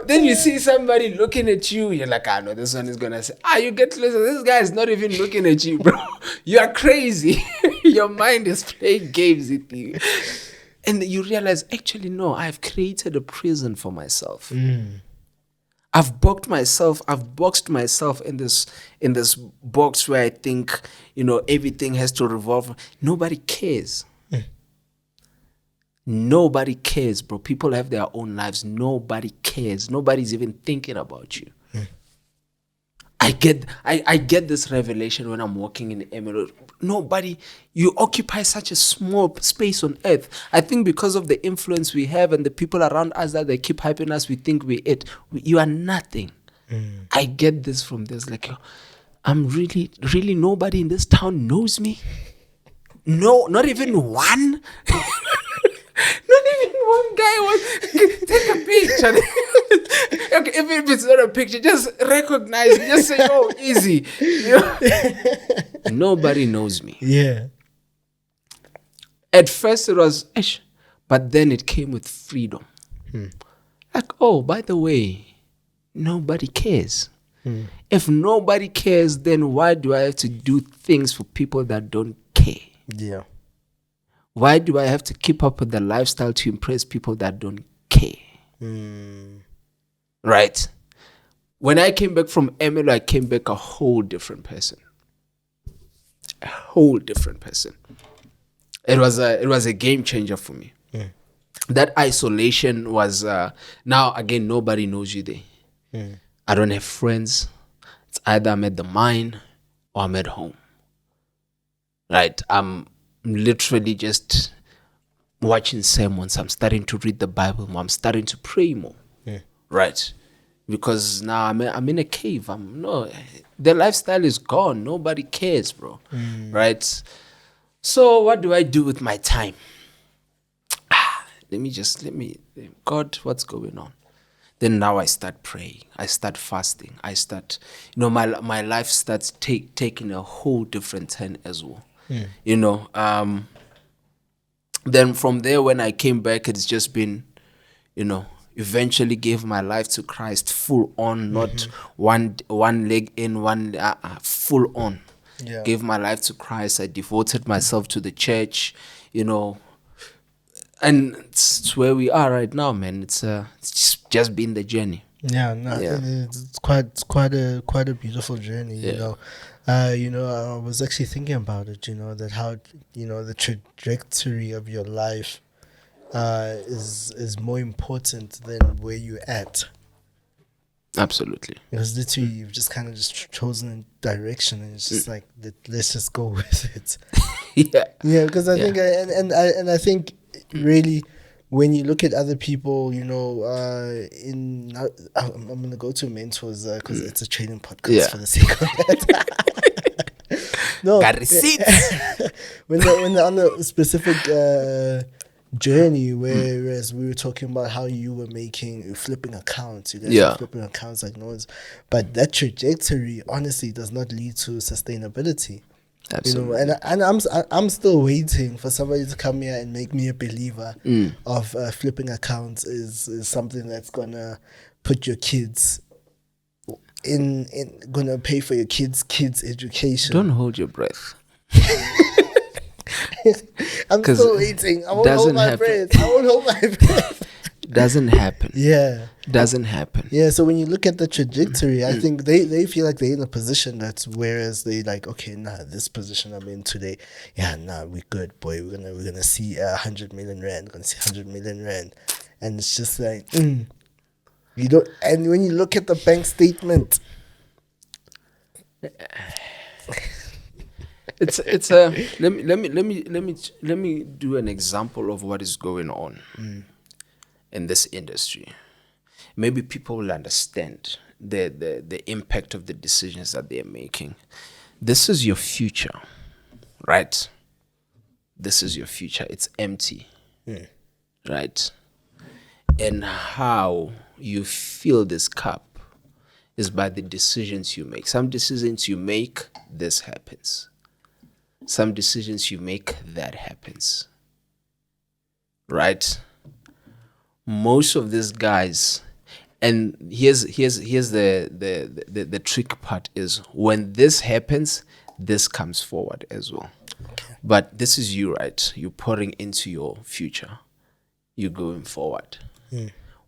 Then you see somebody looking at you. You're like, no, this one is gonna say, you get closer. This guy is not even looking at you, bro. You are crazy. Your mind is playing games with you. And you realize, actually, no, I've created a prison for myself. I've boxed myself in this box where I think, everything has to revolve. Nobody cares. Nobody cares, bro. People have their own lives. Nobody cares. Nobody's even thinking about you. I get this revelation when I'm walking in the Emerald. Nobody, you occupy such a small space on earth. I think because of the influence we have and the people around us that they keep hyping us, we think we're it. You are nothing. I get this from this. Like, I'm really, nobody in this town knows me. No, not even one. Not even one guy wants to take a picture. Okay, even if it's not a picture, just recognize, just say, oh, easy. Nobody knows me. Yeah. At first it was, but then it came with freedom. Like, oh, by the way, nobody cares. If nobody cares, then why do I have to do things for people that don't care? Yeah. Why do I have to keep up with the lifestyle to impress people that don't care? Right? When I came back from Emily, I came back a whole different person. A whole different person. It was a game changer for me. That isolation was now again nobody knows you there. I don't have friends. It's either I'm at the mine or I'm at home. Right? I'm literally just watching sermons. I'm starting to read the Bible more. I'm starting to pray more. Right? Because now I'm in a cave. The lifestyle is gone. Nobody cares, bro. Right? So what do I do with my time? Let me, God, what's going on? Then now I start praying. I start fasting. I start, my life starts taking a whole different turn as well. Then from there, when I came back, it's just been, eventually gave my life to Christ full on, not one leg in, full on. Yeah. Gave my life to Christ. I devoted myself to the church, and it's where we are right now, man. It's just been the journey. Yeah, no, it's quite a beautiful journey. I was actually thinking about it. That how the trajectory of your life is more important than where you're at. Absolutely. Because literally you've just kind of just chosen a direction, and it's just like let's just go with it. Yeah. Because I think I think really, when you look at other people, I'm gonna go to mentors because it's a trading podcast for the sake of it. No, got receipts. when they're on a specific journey, whereas we were talking about how you were flipping accounts, you guys were flipping accounts like no one's, but that trajectory honestly does not lead to sustainability. Absolutely. And I'm still waiting for somebody to come here and make me a believer of flipping accounts is something that's gonna put your kids in gonna pay for your kids education. Don't hold your breath. I'm still waiting. I won't hold my breath. Doesn't happen. Yeah. Doesn't happen. Yeah, so when you look at the trajectory, I think they feel like they're in a position that's, whereas they like, okay, this position I'm in today, we're good, boy. We're gonna see 100 million rand. We're gonna see 100 million rand, and it's just like you don't. And when you look at the bank statement, it's let me do an example of what is going on in this industry. Maybe people will understand the impact of the decisions that they're making. This is your future, right? This is your future. It's empty, right? And how you fill this cup is by the decisions you make. Some decisions you make, this happens. Some decisions you make, that happens. Right? Most of these guys, and here's the trick part is when this happens, this comes forward as well. Okay. But this is you, right? You're pouring into your future. You're going forward.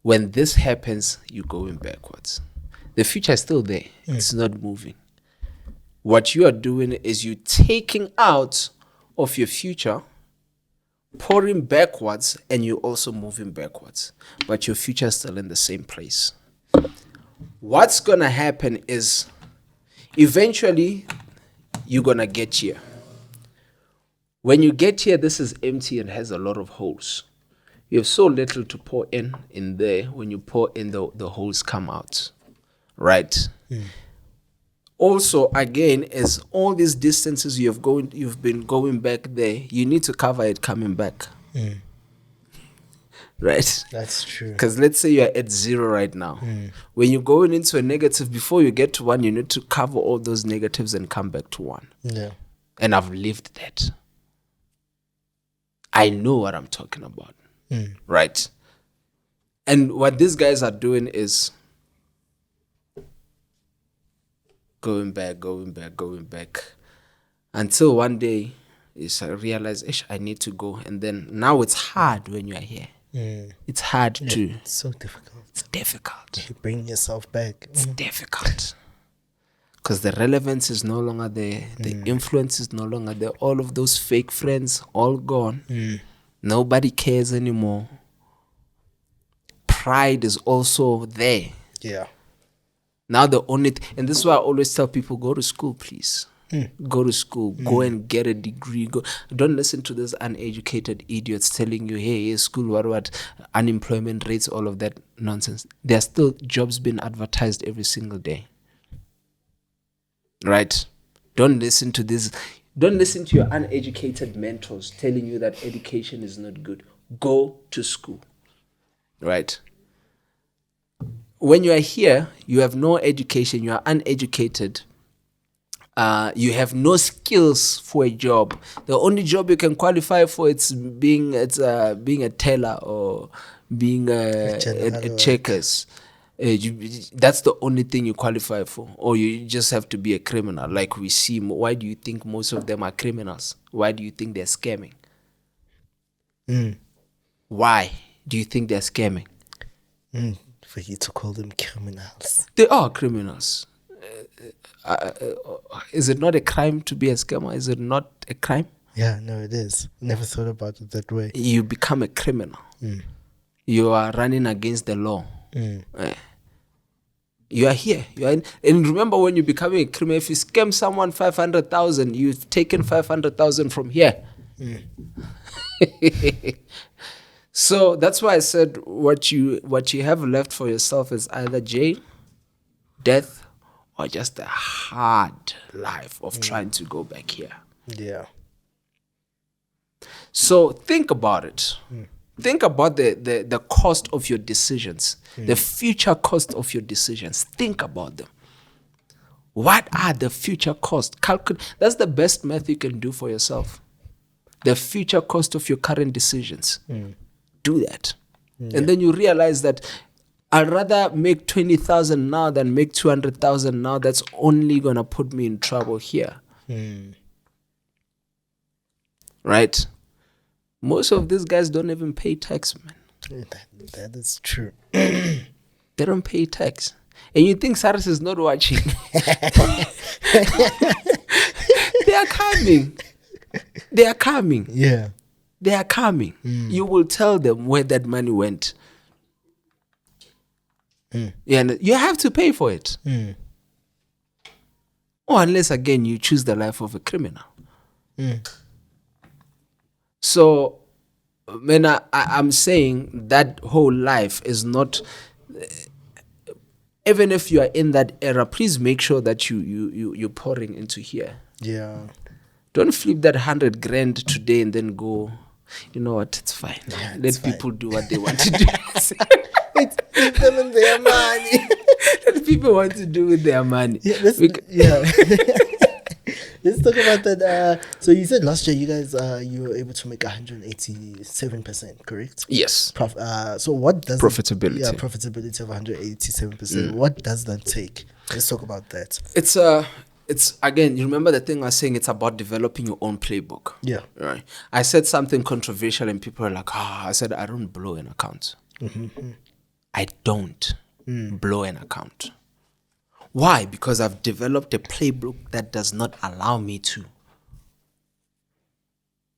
When this happens, you're going backwards. The future is still there. It's not moving. What you are doing is you taking out of your future, pouring backwards, and you're also moving backwards. But your future is still in the same place. What's going to happen is eventually you're going to get here. When you get here, this is empty and has a lot of holes. You have so little to pour in there. When you pour in, the holes come out. Right? Also, again, as all these distances you've been going back there, you need to cover it coming back. Right? That's true. Because let's say you're at 0 right now. When you're going into a negative, before you get to 1, you need to cover all those negatives and come back to 1. Yeah. And I've lived that. I know what I'm talking about. Right? And what these guys are doing is going back, until one day is I realize, I need to go. And then now it's hard when you are here. It's hard to. It's so difficult. It's difficult. You bring yourself back. It's difficult. Because the relevance is no longer there. The influence is no longer there. All of those fake friends, all gone. Nobody cares anymore. Pride is also there. Yeah. Now the only and this is why I always tell people, go to school, please. Go to school. Go and get a degree. Don't listen to those uneducated idiots telling you, hey, school, what, unemployment rates, all of that nonsense. There are still jobs being advertised every single day. Right? Don't listen to this. Don't listen to your uneducated mentors telling you that education is not good. Go to school. Right? When you are here, you have no education, you are uneducated. You have no skills for a job. The only job you can qualify for it's being a teller or being a checkers. That's the only thing you qualify for, or you just have to be a criminal. Like we see, why do you think most of them are criminals? Why do you think they're scamming? Why do you think they're scamming? For you to call them criminals. They are criminals. Is it not a crime to be a scammer? Is it not a crime? Yeah, no, it is. Never thought about it that way. You become a criminal. You are running against the law. You are here. And remember, when you become a criminal, if you scam someone 500,000, you've taken 500,000 from here. So that's why I said what you have left for yourself is either jail, death, or just a hard life of trying to go back here. Yeah. So think about it. Think about the cost of your decisions, the future cost of your decisions. Think about them. What are the future costs? That's the best math you can do for yourself. The future cost of your current decisions. Do that. And then you realize that I'd rather make 20,000 now than make 200,000 now. That's only going to put me in trouble here. Right? Most of these guys don't even pay tax, man. That is true. They don't pay tax. And you think Cyrus is not watching. They are coming. They are coming. Yeah. They are coming. You will tell them where that money went. Yeah, and you have to pay for it. Or unless, again, you choose the life of a criminal. So, when I'm saying that whole life is not... Even if you are in that era, please make sure that you're pouring into here. Yeah. Don't flip that 100 grand today and then go, you know what, it's fine. Yeah, Let people do what they want to do. It's them and their money. Let people want to do with their money. Yeah. Let's talk about that. So you said last year you guys you were able to make 187%, correct? Yes. So what does Profitability. Profitability of 187%. What does that take? Let's talk about that. It's again, you remember the thing I was saying, it's about developing your own playbook. Yeah. Right. I said something controversial and people are like, I said I don't blow an account. I don't blow an account. Why? Because I've developed a playbook that does not allow me to.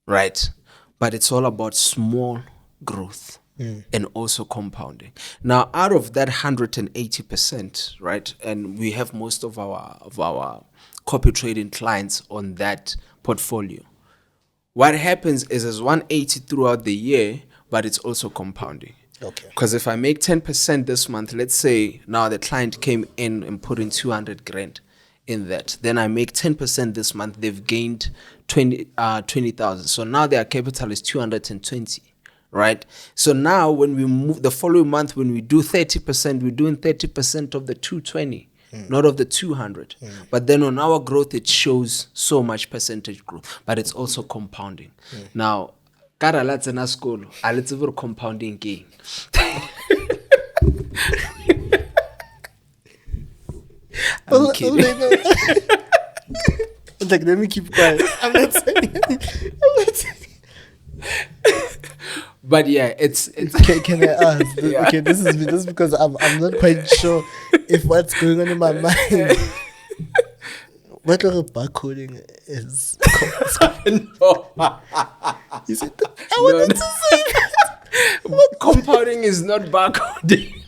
Right? But it's all about small growth and also compounding. Now, out of that 180%, right, and we have most of our copy trading clients on that portfolio. What happens is 180 throughout the year, but it's also compounding. Okay. Because if I make 10% this month, let's say now the client came in and put in 200 grand in that, then I make 10% this month, they've gained 20,000. So now their capital is 220, right? So now when we move the following month, when we do 30%, we're doing 30% of the 220, not of the 200. But then on our growth, it shows so much percentage growth, but it's also compounding. Now, Kara lats in school, a little bit compounding gain. It's like, let me keep quiet. I'm not saying anything. I'm not saying. But yeah, it's Can I ask? Yeah. Okay, this is because I'm not quite sure if what's going on in my mind. What little barcoding is? No. You said that? I wanted to say that. Compounding is not barcoding.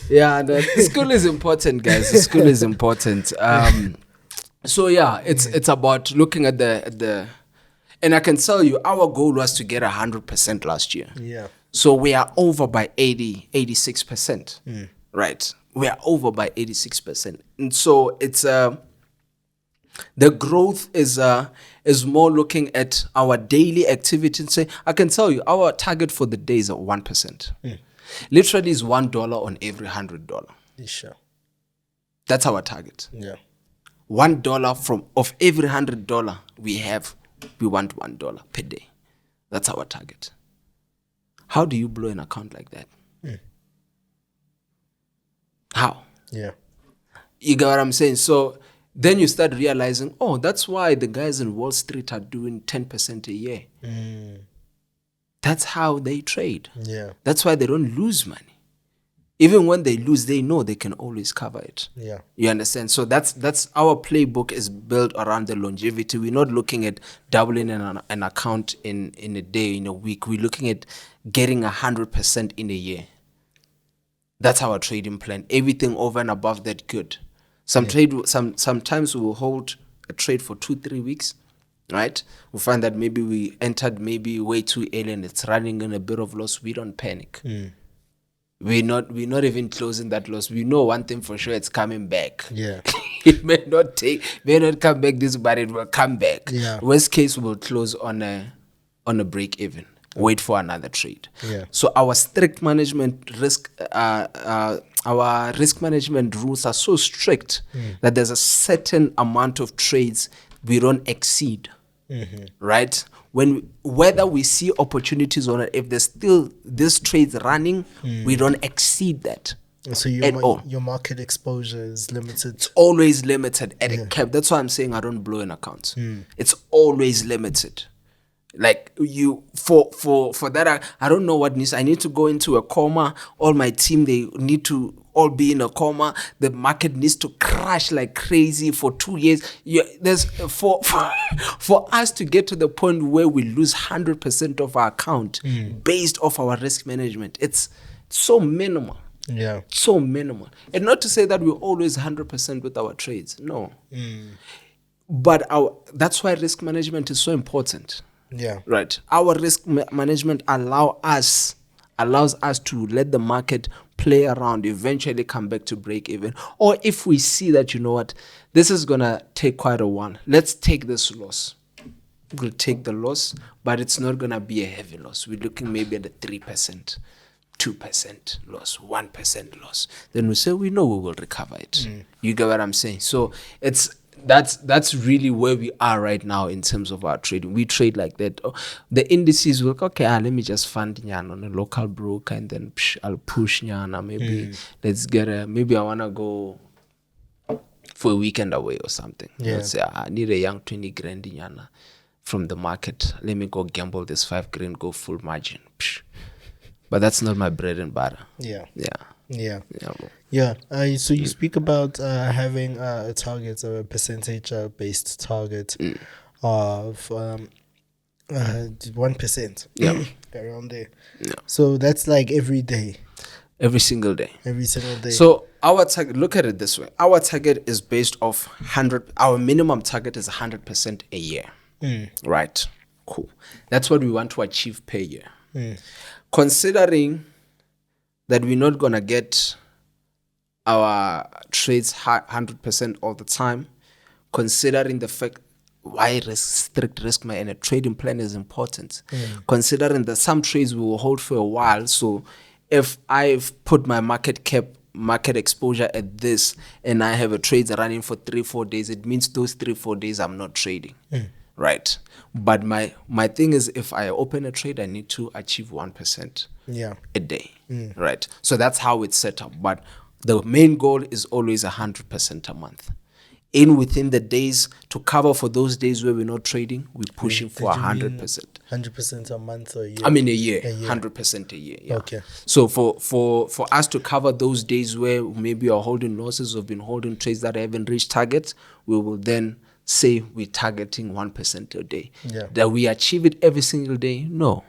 Yeah, the school is important, guys. The school is important. So yeah, it's about looking at the, and I can tell you, our goal was to get 100% last year. Yeah. So we are over by 86%. Right? We are over by 86%, and so it's the growth is more looking at our daily activity and say, I can tell you, our target for the day is at 1%. Literally is $1 on every $100. Sure. That's our target. Yeah. $1 of every $100 we have, we want $1 per day. That's our target. How do you blow an account like that? How? Yeah. You get what I'm saying? So then you start realizing, oh, that's why the guys in Wall Street are doing 10% a year. That's how they trade. Yeah. That's why they don't lose money. Even when they lose, they know they can always cover it. Yeah. You understand? So that's our playbook is built around the longevity. We're not looking at doubling an account in a day, in a week. We're looking at getting 100% in a year. That's our trading plan. Everything over and above that, good. Sometimes we will hold a trade for 2-3 weeks, right? We find that maybe we entered maybe way too early and it's running in a bit of loss. We don't panic. We're not even closing that loss. We know one thing for sure: it's coming back. Yeah. It may not come back this, but it will come back. Yeah. Worst case, we will close on a break even. Wait for another trade. Yeah. So our strict management our risk management rules are so strict that there's a certain amount of trades we don't exceed. Right? Whether we see opportunities or not, if there's still this trades running, we don't exceed that. So your market exposure is limited. It's always limited at a cap. That's why I'm saying I don't blow an account. It's always limited. Like you for that, I don't know what needs. I need to go into a coma. All my team, they need to all be in a coma. The market needs to crash like crazy for 2 years. There's for us to get to the point where we lose 100% of our account based off our risk management. It's so minimal. Yeah. So minimal. And not to say that we're always 100% with our trades. No. But that's why risk management is so important. Yeah. Right. Our risk management allows us to let the market play around, eventually come back to break even. Or if we see that, you know what, this is going to take quite a while, let's take this loss. We'll take the loss, but it's not going to be a heavy loss. We're looking maybe at a 3%, 2% loss, 1% loss. Then we say, we know we will recover it. You get what I'm saying? So that's really where we are right now in terms of our trading. We trade like that. The indices will let me just fund nyana on a local broker and then I'll push nyana. Maybe let's get maybe I want to go for a weekend away or something. Yeah. Let's say I need a young 20 grand nyana from the market. Let me go gamble this 5 grand, go full margin. But that's not my bread and butter. Yeah. Yeah. Yeah. Yeah. Yeah. So you speak about having a target, a percentage-based target of 1%. Yeah. Around there. Yeah. So that's like every day. Every single day. Every single day. So our target, look at it this way. Our target is based off 100. Our minimum target is 100% a year. Right. Cool. That's what we want to achieve per year. Considering that we're not going to get our trades 100% all the time, considering the fact why strict risk and a trading plan is important, considering that some trades we will hold for a while. So if I've put my market exposure at this and I have a trade running for 3-4 days, it means those 3-4 days I'm not trading. right? But my thing is, if I open a trade, I need to achieve 1% a day, right? So that's how it's set up. But the main goal is always 100% a month. Within the days, to cover for those days where we're not trading, we're pushing for 100%. 100% a month or a year? I mean a year. 100% a year. Yeah. Okay. So for us to cover those days where maybe you're holding losses or been holding trades that haven't reached targets, we will then say we're targeting 1% a day. Yeah. That we achieve it every single day? No.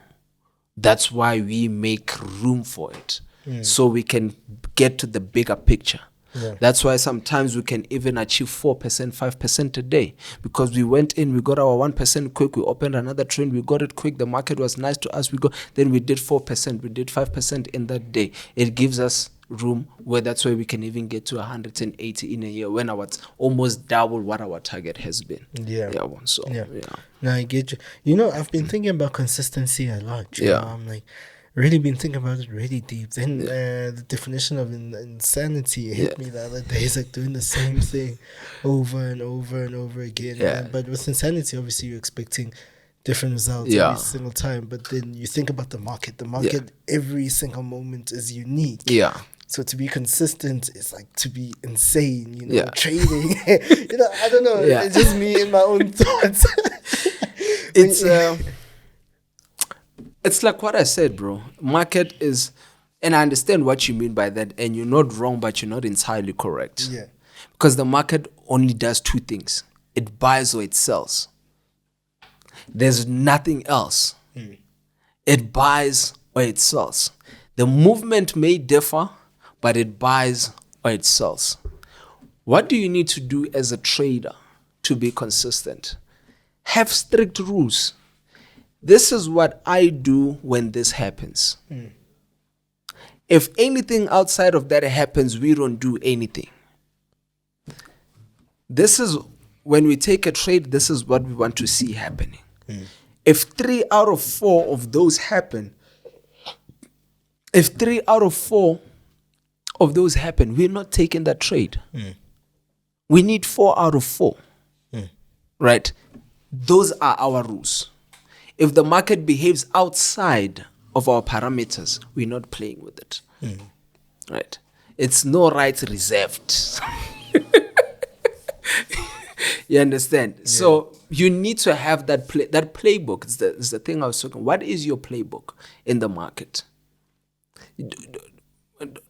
That's why we make room for it, so we can get to the bigger picture. Yeah. That's why sometimes we can even achieve 4%, 5% a day, because we went in, we got our 1% quick, we opened another trade, we got it quick, the market was nice to us, then we did 4%, we did 5% in that day. It gives us room where that's why we can even get to 180 in a year, when it's almost double what our target has been. Yeah. Yeah. No, I get you. You know, I've been thinking about consistency a lot. You know, I'm like, really been thinking about it really deep. Then the definition of insanity hit me the other day. It's like doing the same thing over and over and over again. Yeah. But with insanity, obviously you're expecting different results every single time. But then you think about the market. The market, every single moment is unique. Yeah. So to be consistent is like to be insane, you know, trading. You know, I don't know. It's just me in my own thoughts. It's like what I said, bro. Market is, and I understand what you mean by that, and you're not wrong, but you're not entirely correct. Yeah. Because the market only does two things. It buys or it sells. There's nothing else. It buys or it sells. The movement may differ, but it buys or it sells. What do you need to do as a trader to be consistent? Have strict rules. This is what I do when this happens. If anything outside of that happens, we don't do anything. This is when we take a trade, this is what we want to see happening. If 3 out of 4 of those happen, we're not taking that trade. We need 4 out of 4. Right? Those are our rules. If the market behaves outside of our parameters, we're not playing with it. Right? It's no rights reserved. You understand? Yeah. So you need to have that playbook. It's the thing I was talking. What is your playbook in the market?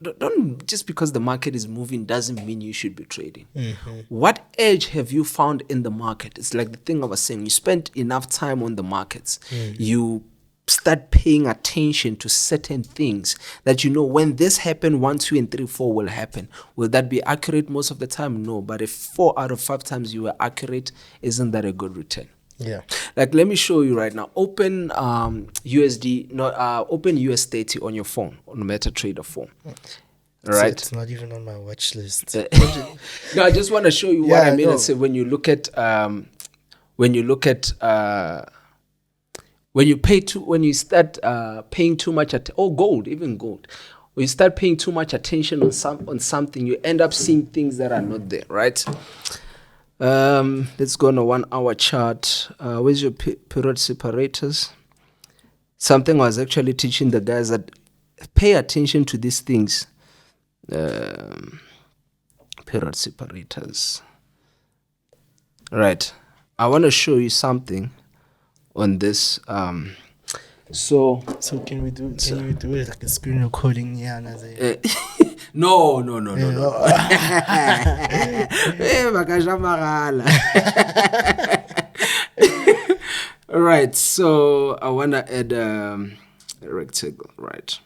Don't just because the market is moving doesn't mean you should be trading. What edge have you found in the market? It's like the thing I was saying. You spend enough time on the markets. You start paying attention to certain things that you know when this happened, 1, 2, and 3, 4 will happen. Will that be accurate most of the time? No. But if 4 out of 5 times you were accurate, isn't that a good return? Yeah. Like, let me show you right now. Open open US30 on your phone, on the MetaTrader phone. All right. It's not even on my watch list. No, I just want to show you what I mean. No. So when you start paying too much gold. When you start paying too much attention on something, you end up seeing things that are not there, right? Let's go on a 1 hour chart. Where's your period separators? Something I was actually teaching the guys that pay attention to these things. Period separators. Right. I want to show you something on this. So can we do it like a screen recording? Yeah, No. Right, so I want to add a rectangle, right?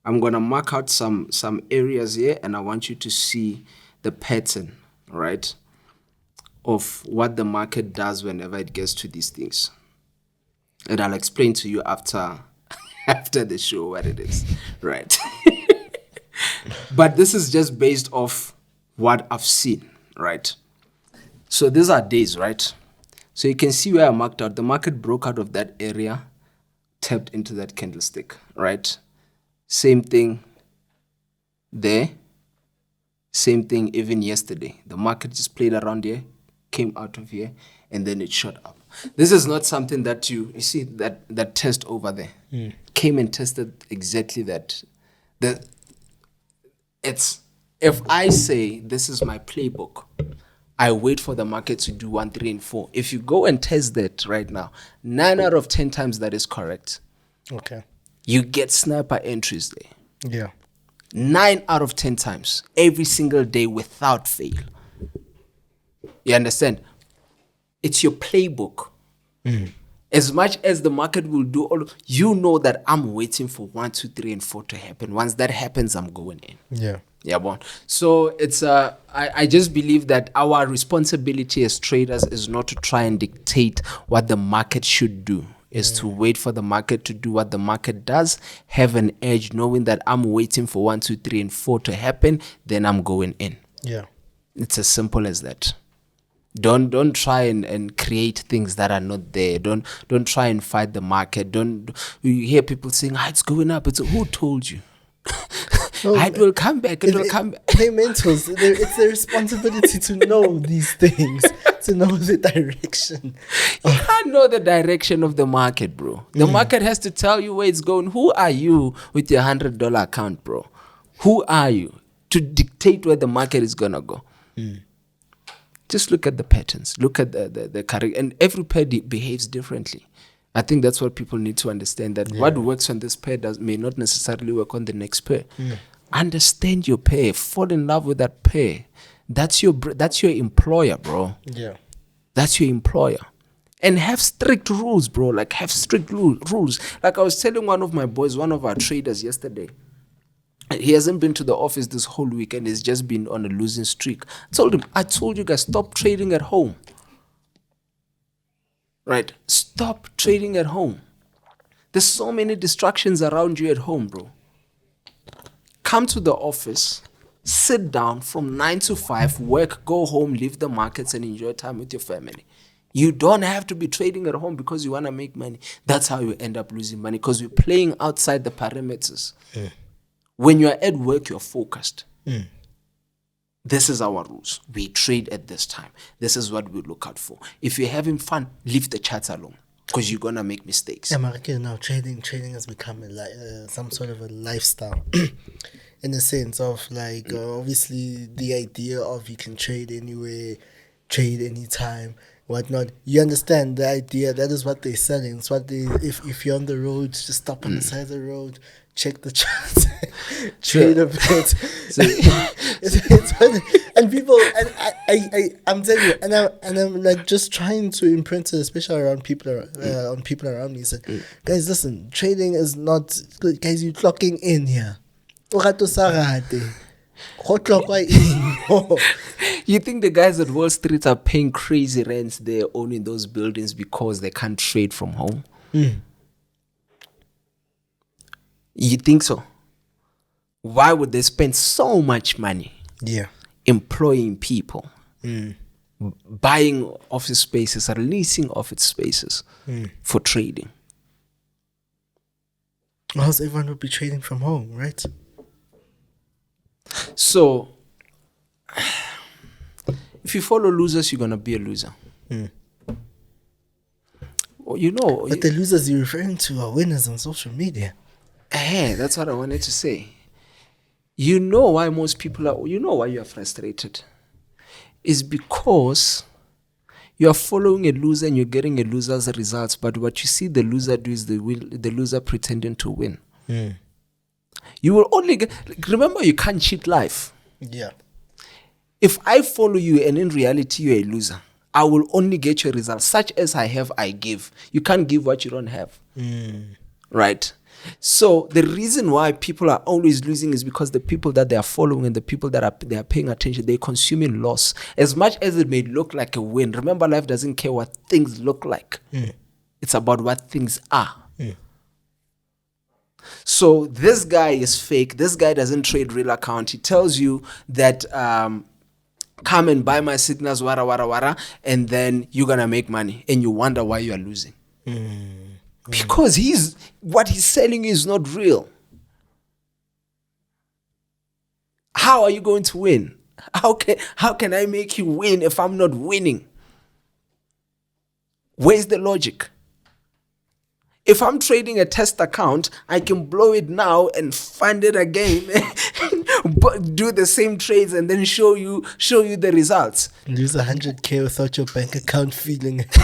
I'm going to mark out some areas here, and I want you to see the pattern, right, of what the market does whenever it gets to these things. And I'll explain to you after the show what it is, right? But this is just based off what I've seen, right? So these are days, right? So you can see where I marked out. The market broke out of that area, tapped into that candlestick, right? Same thing there. Same thing even yesterday. The market just played around here, came out of here, and then it shot up. This is not something that you see that test over there came and tested exactly that. It's if I say this is my playbook, I wait for the market to do 1, 3, and 4. If you go and test that right now, 9 out of 10 times that is correct. Okay. You get sniper entries there. Yeah. 9 out of 10 times, every single day without fail. You understand? It's your playbook. As much as the market will do all, you know that I'm waiting for 1, 2, 3, and 4 to happen. Once that happens, I'm going in. Yeah. Yeah, bon. So it's I just believe that our responsibility as traders is not to try and dictate what the market should do. Is to wait for the market to do what the market does, have an edge, knowing that I'm waiting for 1, 2, 3, and 4 to happen, then I'm going in. Yeah. It's as simple as that. Don't try and create things that are not there. Don't try and fight the market. You hear people saying, it's going up. Who told you? It will come back. It will come back. They're mentors. It's their responsibility to know these things, to know the direction. You can't know the direction of the market, bro. The market has to tell you where it's going. Who are you with your $100 account, bro? Who are you to dictate where the market is gonna go? Just look at the patterns. Look at the current, and every pair behaves differently. I think that's what people need to understand, that what works on this pair may not necessarily work on the next pair. Understand your pair. Fall in love with that pair. That's your employer, bro. Yeah. That's your employer. And have strict rules, bro. Like, have strict rules. Like I was telling one of my boys, one of our traders yesterday, he hasn't been to the office this whole week and he's just been on a losing streak. I told you guys, stop trading at home. Right? Stop trading at home. There's so many distractions around you at home, bro. Come to the office, sit down from 9 to 5, work, go home, leave the markets and enjoy time with your family. You don't have to be trading at home because you want to make money. That's how you end up losing money, because we're playing outside the parameters. When you're at work, you're focused. This is our rules. We trade at this time. This is what we look out for. If you're having fun, leave the charts alone, because you're going to make mistakes. Yeah, Marike, now trading has become some sort of a lifestyle. In the sense of, like, obviously the idea of you can trade anywhere, trade anytime, whatnot. You understand the idea. That is what they're selling. It's what if you're on the road, just stop on the side of the road, check the charts, trade a bit. So, it's funny. And people, and I'm telling you, and I'm like just trying to imprint it, especially around people around me. So, guys, listen, trading is not good. Guys, you're clocking in here. You think the guys at Wall Street are paying crazy rents there, owning those buildings, because they can't trade from home? You think so? Why would they spend so much money employing people, buying office spaces or leasing office spaces for trading? Or else everyone would be trading from home, right? So, if you follow losers, you're going to be a loser. Well, but the losers you're referring to are winners on social media. That's what I wanted to say. You know why most people are, why you are frustrated? It's because you are following a loser and you're getting a loser's results, but what you see the loser do is the loser pretending to win. You will only remember, you can't cheat life. Yeah. If I follow you and in reality you're a loser, I will only get your results. Such as I have, I give. You can't give what you don't have. Right? So the reason why people are always losing is because the people that they are following and the people that they are paying attention, they're consuming loss. As much as it may look like a win, remember, life doesn't care what things look like. It's about what things are. So this guy is fake. This guy doesn't trade real account. He tells you that come and buy my signals, wara, and then you're going to make money. And you wonder why you are losing. Because what he's selling you is not real. How are you going to win? How can I make you win if I'm not winning? Where's the logic? If I'm trading a test account, I can blow it now and fund it again, but do the same trades and then show you the results. Lose 100K without your bank account feeling it.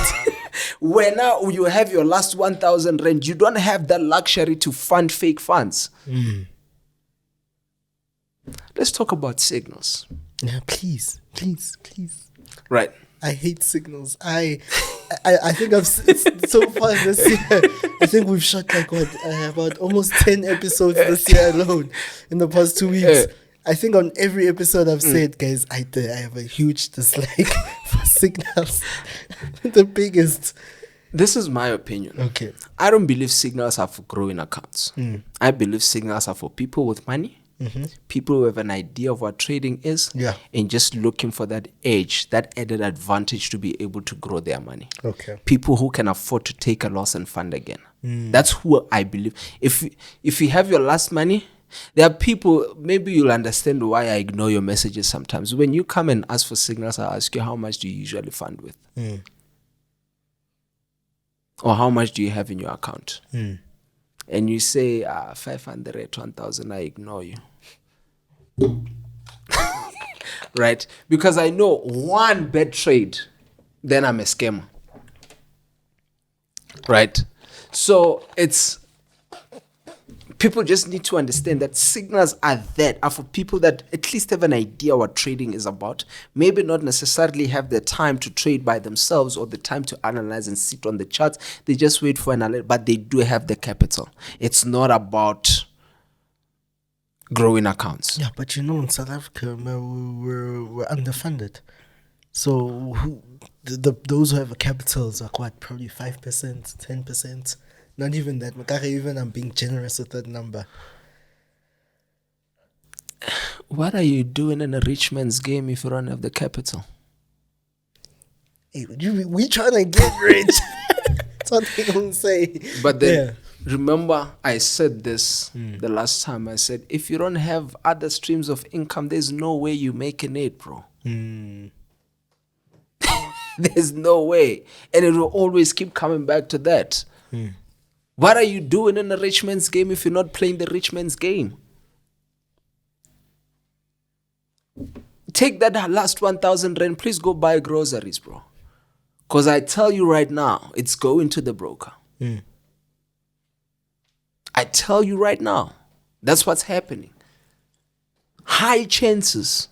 Where now you have your last 1,000 rand, you don't have that luxury to fund fake funds. Let's talk about signals. Yeah, please. Right. I hate signals. I think so far this year, I think we've shot about almost 10 episodes this year alone in the past 2 weeks. I think on every episode I've said, guys, I have a huge dislike for signals. The biggest. This is my opinion. Okay. I don't believe signals are for growing accounts. I believe signals are for people with money. People who have an idea of what trading is, and just looking for that edge, that added advantage to be able to grow their money. Okay. People who can afford to take a loss and fund again. That's who I believe. If you have your last money, there are people, maybe you'll understand why I ignore your messages sometimes. When you come and ask for signals, I ask you, how much do you usually fund with? Or how much do you have in your account? And you say 500, 1,000, I ignore you. Right? Because I know one bad trade, then I'm a scammer. Right? So people just need to understand that signals are for people that at least have an idea what trading is about. Maybe not necessarily have the time to trade by themselves or the time to analyze and sit on the charts. They just wait for an alert, but they do have the capital. It's not about growing accounts. Yeah, but in South Africa, we're underfunded. So those who have capitals are probably 5%, 10%. Not even that. Even I'm being generous with that number. What are you doing in a rich man's game if you don't have the capital? Hey, we trying to get rich. That's what they gonna say. But then, remember, I said this the last time. I said, if you don't have other streams of income, there's no way you're making it, bro. There's no way. And it will always keep coming back to that. What are you doing in a rich man's game if you're not playing the rich man's game? Take that last 1,000 rand, please go buy groceries, bro. Because I tell you right now, it's going to the broker. I tell you right now, that's what's happening. High chances.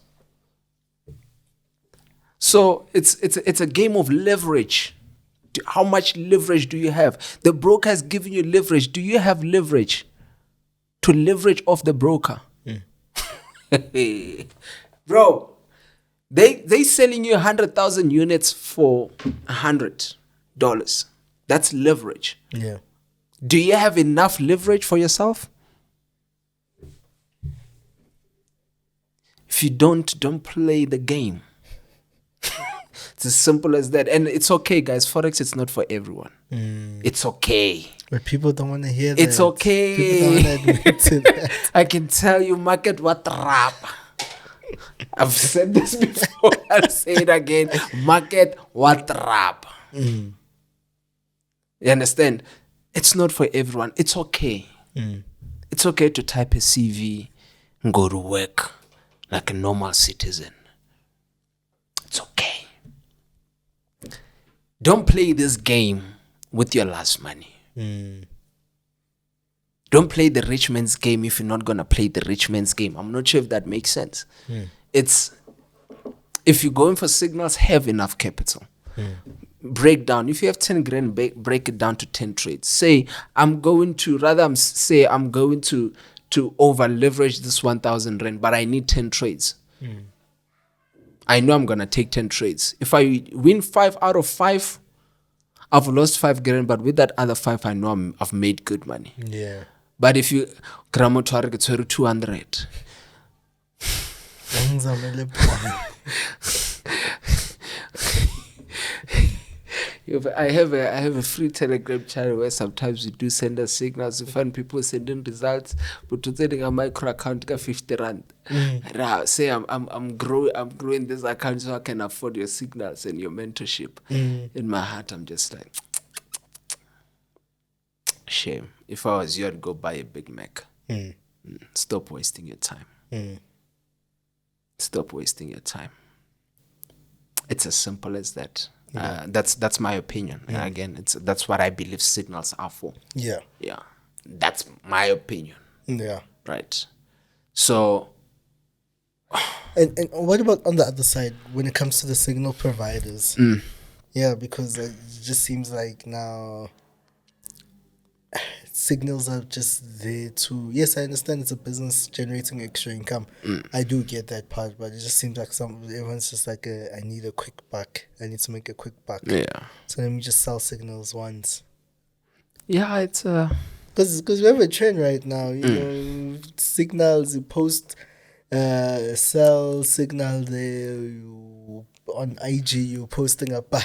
So it's a game of leverage. How much leverage do you have? The broker has given you leverage. Do you have leverage to leverage off the broker? Bro, they selling you 100,000 units for $100. That's leverage. Yeah. Do you have enough leverage for yourself? If you don't play the game. It's as simple as that. And it's okay, guys. Forex, it's not for everyone. It's okay. But people don't want to hear that. It's okay. People don't want to admit to that. I can tell you, market what rap. I've said this before. I'll say it again. Market what rap. You understand? It's not for everyone. It's okay. It's okay to type a CV and go to work like a normal citizen. It's okay. Don't play this game with your last money. Don't play the rich man's game if you're not going to play the rich man's game. I'm not sure if that makes sense. It's, if you're going for signals, have enough capital. Break down. If you have 10 grand, break it down to 10 trades. Say, I'm going to over leverage this 1,000 rand, but I need 10 trades. I know I'm going to take 10 trades. If I win 5 out of 5, I've lost 5 grand, but with that other 5, I know I've made good money. Yeah. But if you, gramo target 200. I have a free Telegram channel where sometimes we do send us signals. We find people sending results, but to sending a micro account ka 50 rand. And I say I'm growing this account so I can afford your signals and your mentorship. In my heart, I'm just like, shame. If I was you, I'd go buy a Big Mac. Stop wasting your time. Stop wasting your time. It's as simple as that. That's my opinion. And again, that's what I believe signals are for. Yeah. That's my opinion. Yeah. Right. So. And what about on the other side when it comes to the signal providers? Yeah, because it just seems like now signals are just there to. Yes, I understand it's a business generating extra income. I do get that part, but it just seems like everyone's just like, I need a quick buck. I need to make a quick buck. Yeah. So let me just sell signals once. Yeah, it's because we have a trend right now. You know, signals. You post, sell signal there. On IG, you're posting a buy.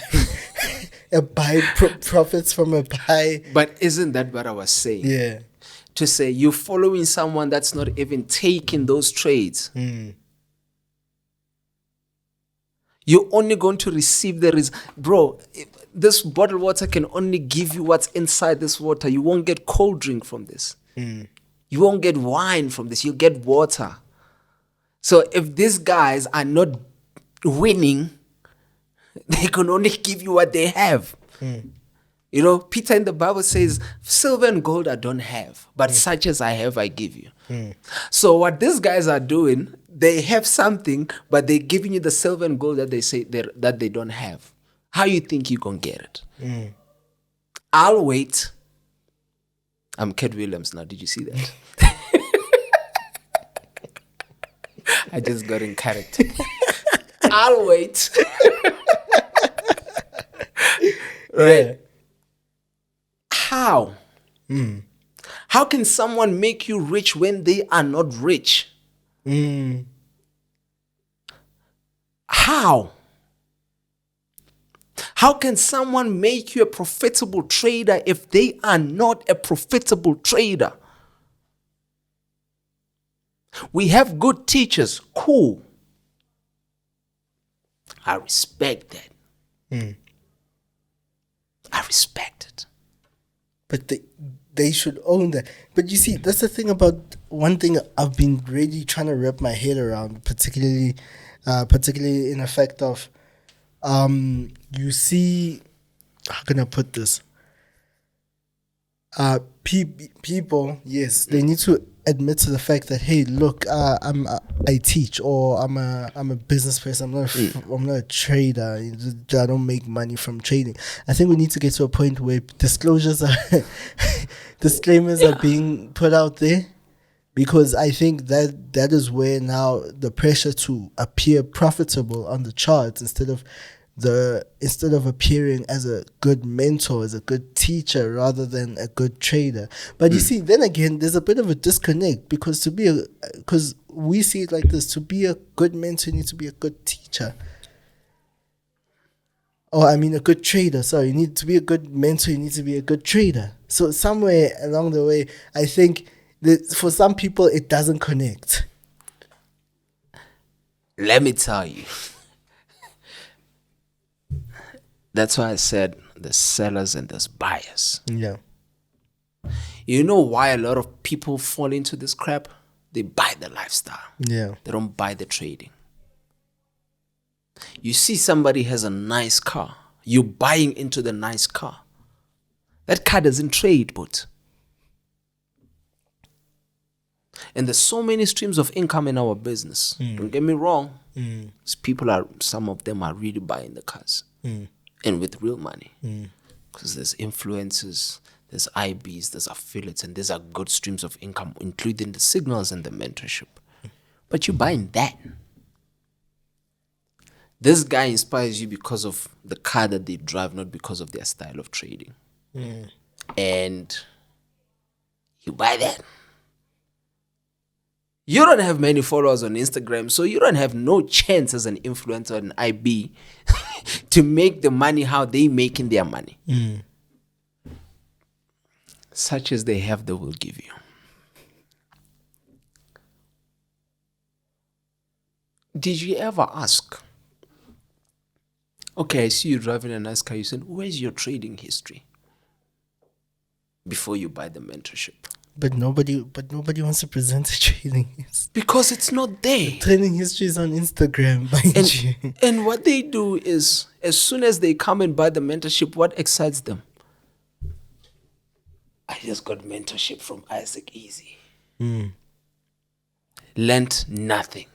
Profits from a buy. But isn't that what I was saying? Yeah. To say you're following someone that's not even taking those trades. You're only going to receive the result. Bro, this bottled water can only give you what's inside this water. You won't get cold drink from this. You won't get wine from this. You get water. So if these guys are not winning, they can only give you what they have. You know, Peter in the Bible says, silver and gold I don't have, but such as I have, I give you. So what these guys are doing, they have something, but they're giving you the silver and gold that they say that they don't have. How you think you're going to get it? I'll wait. I'm Cat Williams now. Did you see that? I just got in character. I'll wait. Right? Yeah. How? How can someone make you rich when they are not rich? How? How can someone make you a profitable trader if they are not a profitable trader? We have good teachers. Cool. I respect that. I respect it. But they should own that. But you see, that's the thing about one thing I've been really trying to wrap my head around, particularly in effect of, you see, how can I put this? People, yes, they need to admit to the fact that, hey, look, I teach, or I'm a business person. I'm not a trader. I don't make money from trading. I think we need to get to a point where disclosures disclaimers are being put out there, because I think that is where now the pressure to appear profitable on the charts instead of appearing as a good mentor, as a good teacher, rather than a good trader. But you see, then again, there's a bit of a disconnect, because we see it like this: to be a good mentor, you need to be a good teacher. Or a good trader. Sorry, you need to be a good mentor, you need to be a good trader. So somewhere along the way, I think that for some people, it doesn't connect. Let me tell you. That's why I said there's sellers and there's buyers. Yeah. You know why a lot of people fall into this crap? They buy the lifestyle. Yeah. They don't buy the trading. You see somebody has a nice car. You're buying into the nice car. That car doesn't trade, but. And there's so many streams of income in our business. Don't get me wrong. Some of them are really buying the cars. And with real money. Because there's influencers, there's IBs, there's affiliates, and these are good streams of income, including the signals and the mentorship. But you're buying that. This guy inspires you because of the car that they drive, not because of their style of trading. And you buy that. You don't have many followers on Instagram, so you don't have no chance as an influencer or an IB to make the money how they making their money. Such as they have, they will give you. Did you ever ask? Okay, I see you driving a nice car. You said, where's your trading history? Before you buy the mentorship. But nobody wants to present a trading history. Because it's not there. The trading history is on Instagram, mind you. And what they do is, as soon as they come and buy the mentorship, what excites them? I just got mentorship from Isaac Easy. Learned nothing.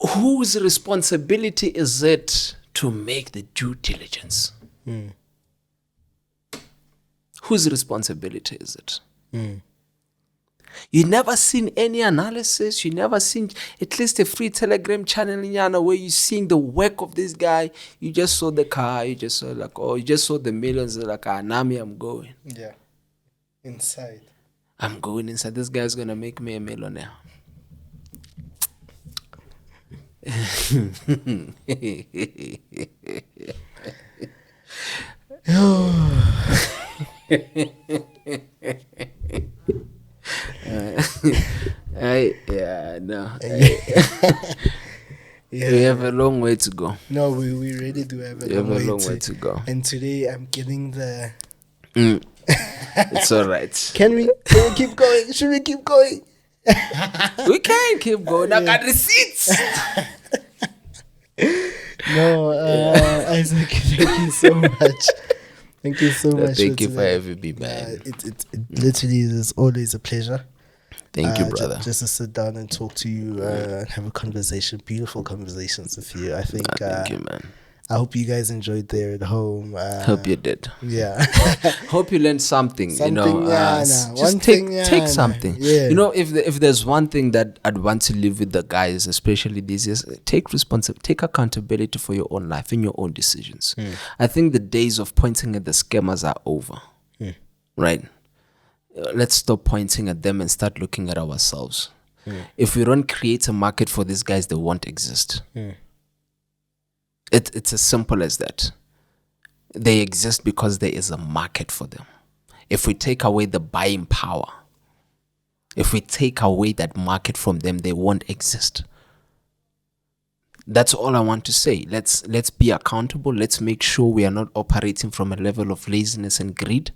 Whose responsibility is it to make the due diligence? Whose responsibility is it? You never seen any analysis. You never seen at least a free Telegram channel in where you seeing the work of this guy. You just saw the car. You just saw you just saw the millions. Like, Nami, I'm going. Yeah. Inside. I'm going inside. This guy's gonna make me a millionaire. We have a long way to go. No, we really do have a long way to go. And today I'm getting the... It's all right. Can we keep going? Should we keep going? We can keep going. I got receipts. No, Isaac, thank you so much. Thank you so much. Thank you for having me, man. It literally is always a pleasure. Thank you, brother. Just to sit down and talk to you and have a conversation, beautiful conversations with you. I think. Thank you, man. I hope you guys enjoyed there at home. Hope you did. Yeah. Hope you learned something. You know, just take something. Yeah. You know, if there's one thing that I'd want to leave with the guys, especially these years, take accountability for your own life and your own decisions. I think the days of pointing at the scammers are over. Right? Let's stop pointing at them and start looking at ourselves. If we don't create a market for these guys, they won't exist. It's as simple as that. They exist because there is a market for them. If we take away the buying power, if we take away that market from them, they won't exist. That's all I want to say. Let's be accountable. Let's make sure we are not operating from a level of laziness and greed.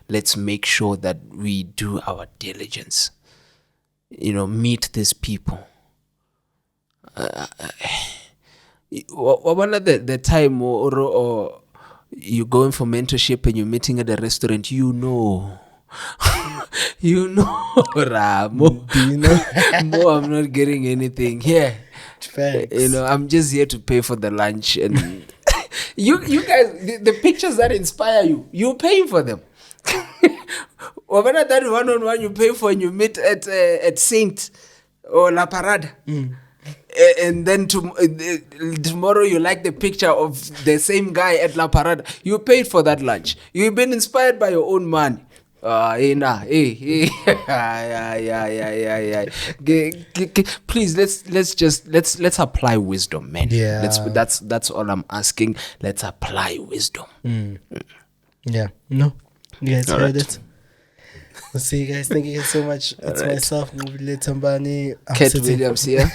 Let's make sure that we do our diligence. You know, meet these people. One of the time or you're going for mentorship and you're meeting at a restaurant, you know, Ramo. Do you know? No, I'm not getting anything here. Thanks. You know, I'm just here to pay for the lunch. And you guys, the pictures that inspire you, you're paying for them. Or that one-on-one you pay for and you meet at Saint or La Parade. And then tomorrow you like the picture of the same guy at La Parade. You paid for that lunch. You've been inspired by your own money. Please, let's apply wisdom, man. Yeah. That's all I'm asking. Let's apply wisdom. Yeah. No. You guys heard right. it. We'll see you guys. Thank you guys so much. It's right. myself, Nqobile Tembane. Kate Williams here.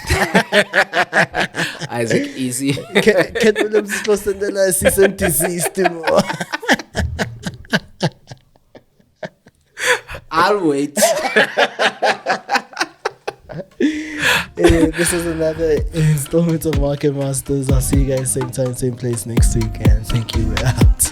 Isaac Easy. Kate Williams is lost in the last season deceased. I'll wait. This is another installment of Market Masters. I'll see you guys same time, same place next week. And thank you. We're out.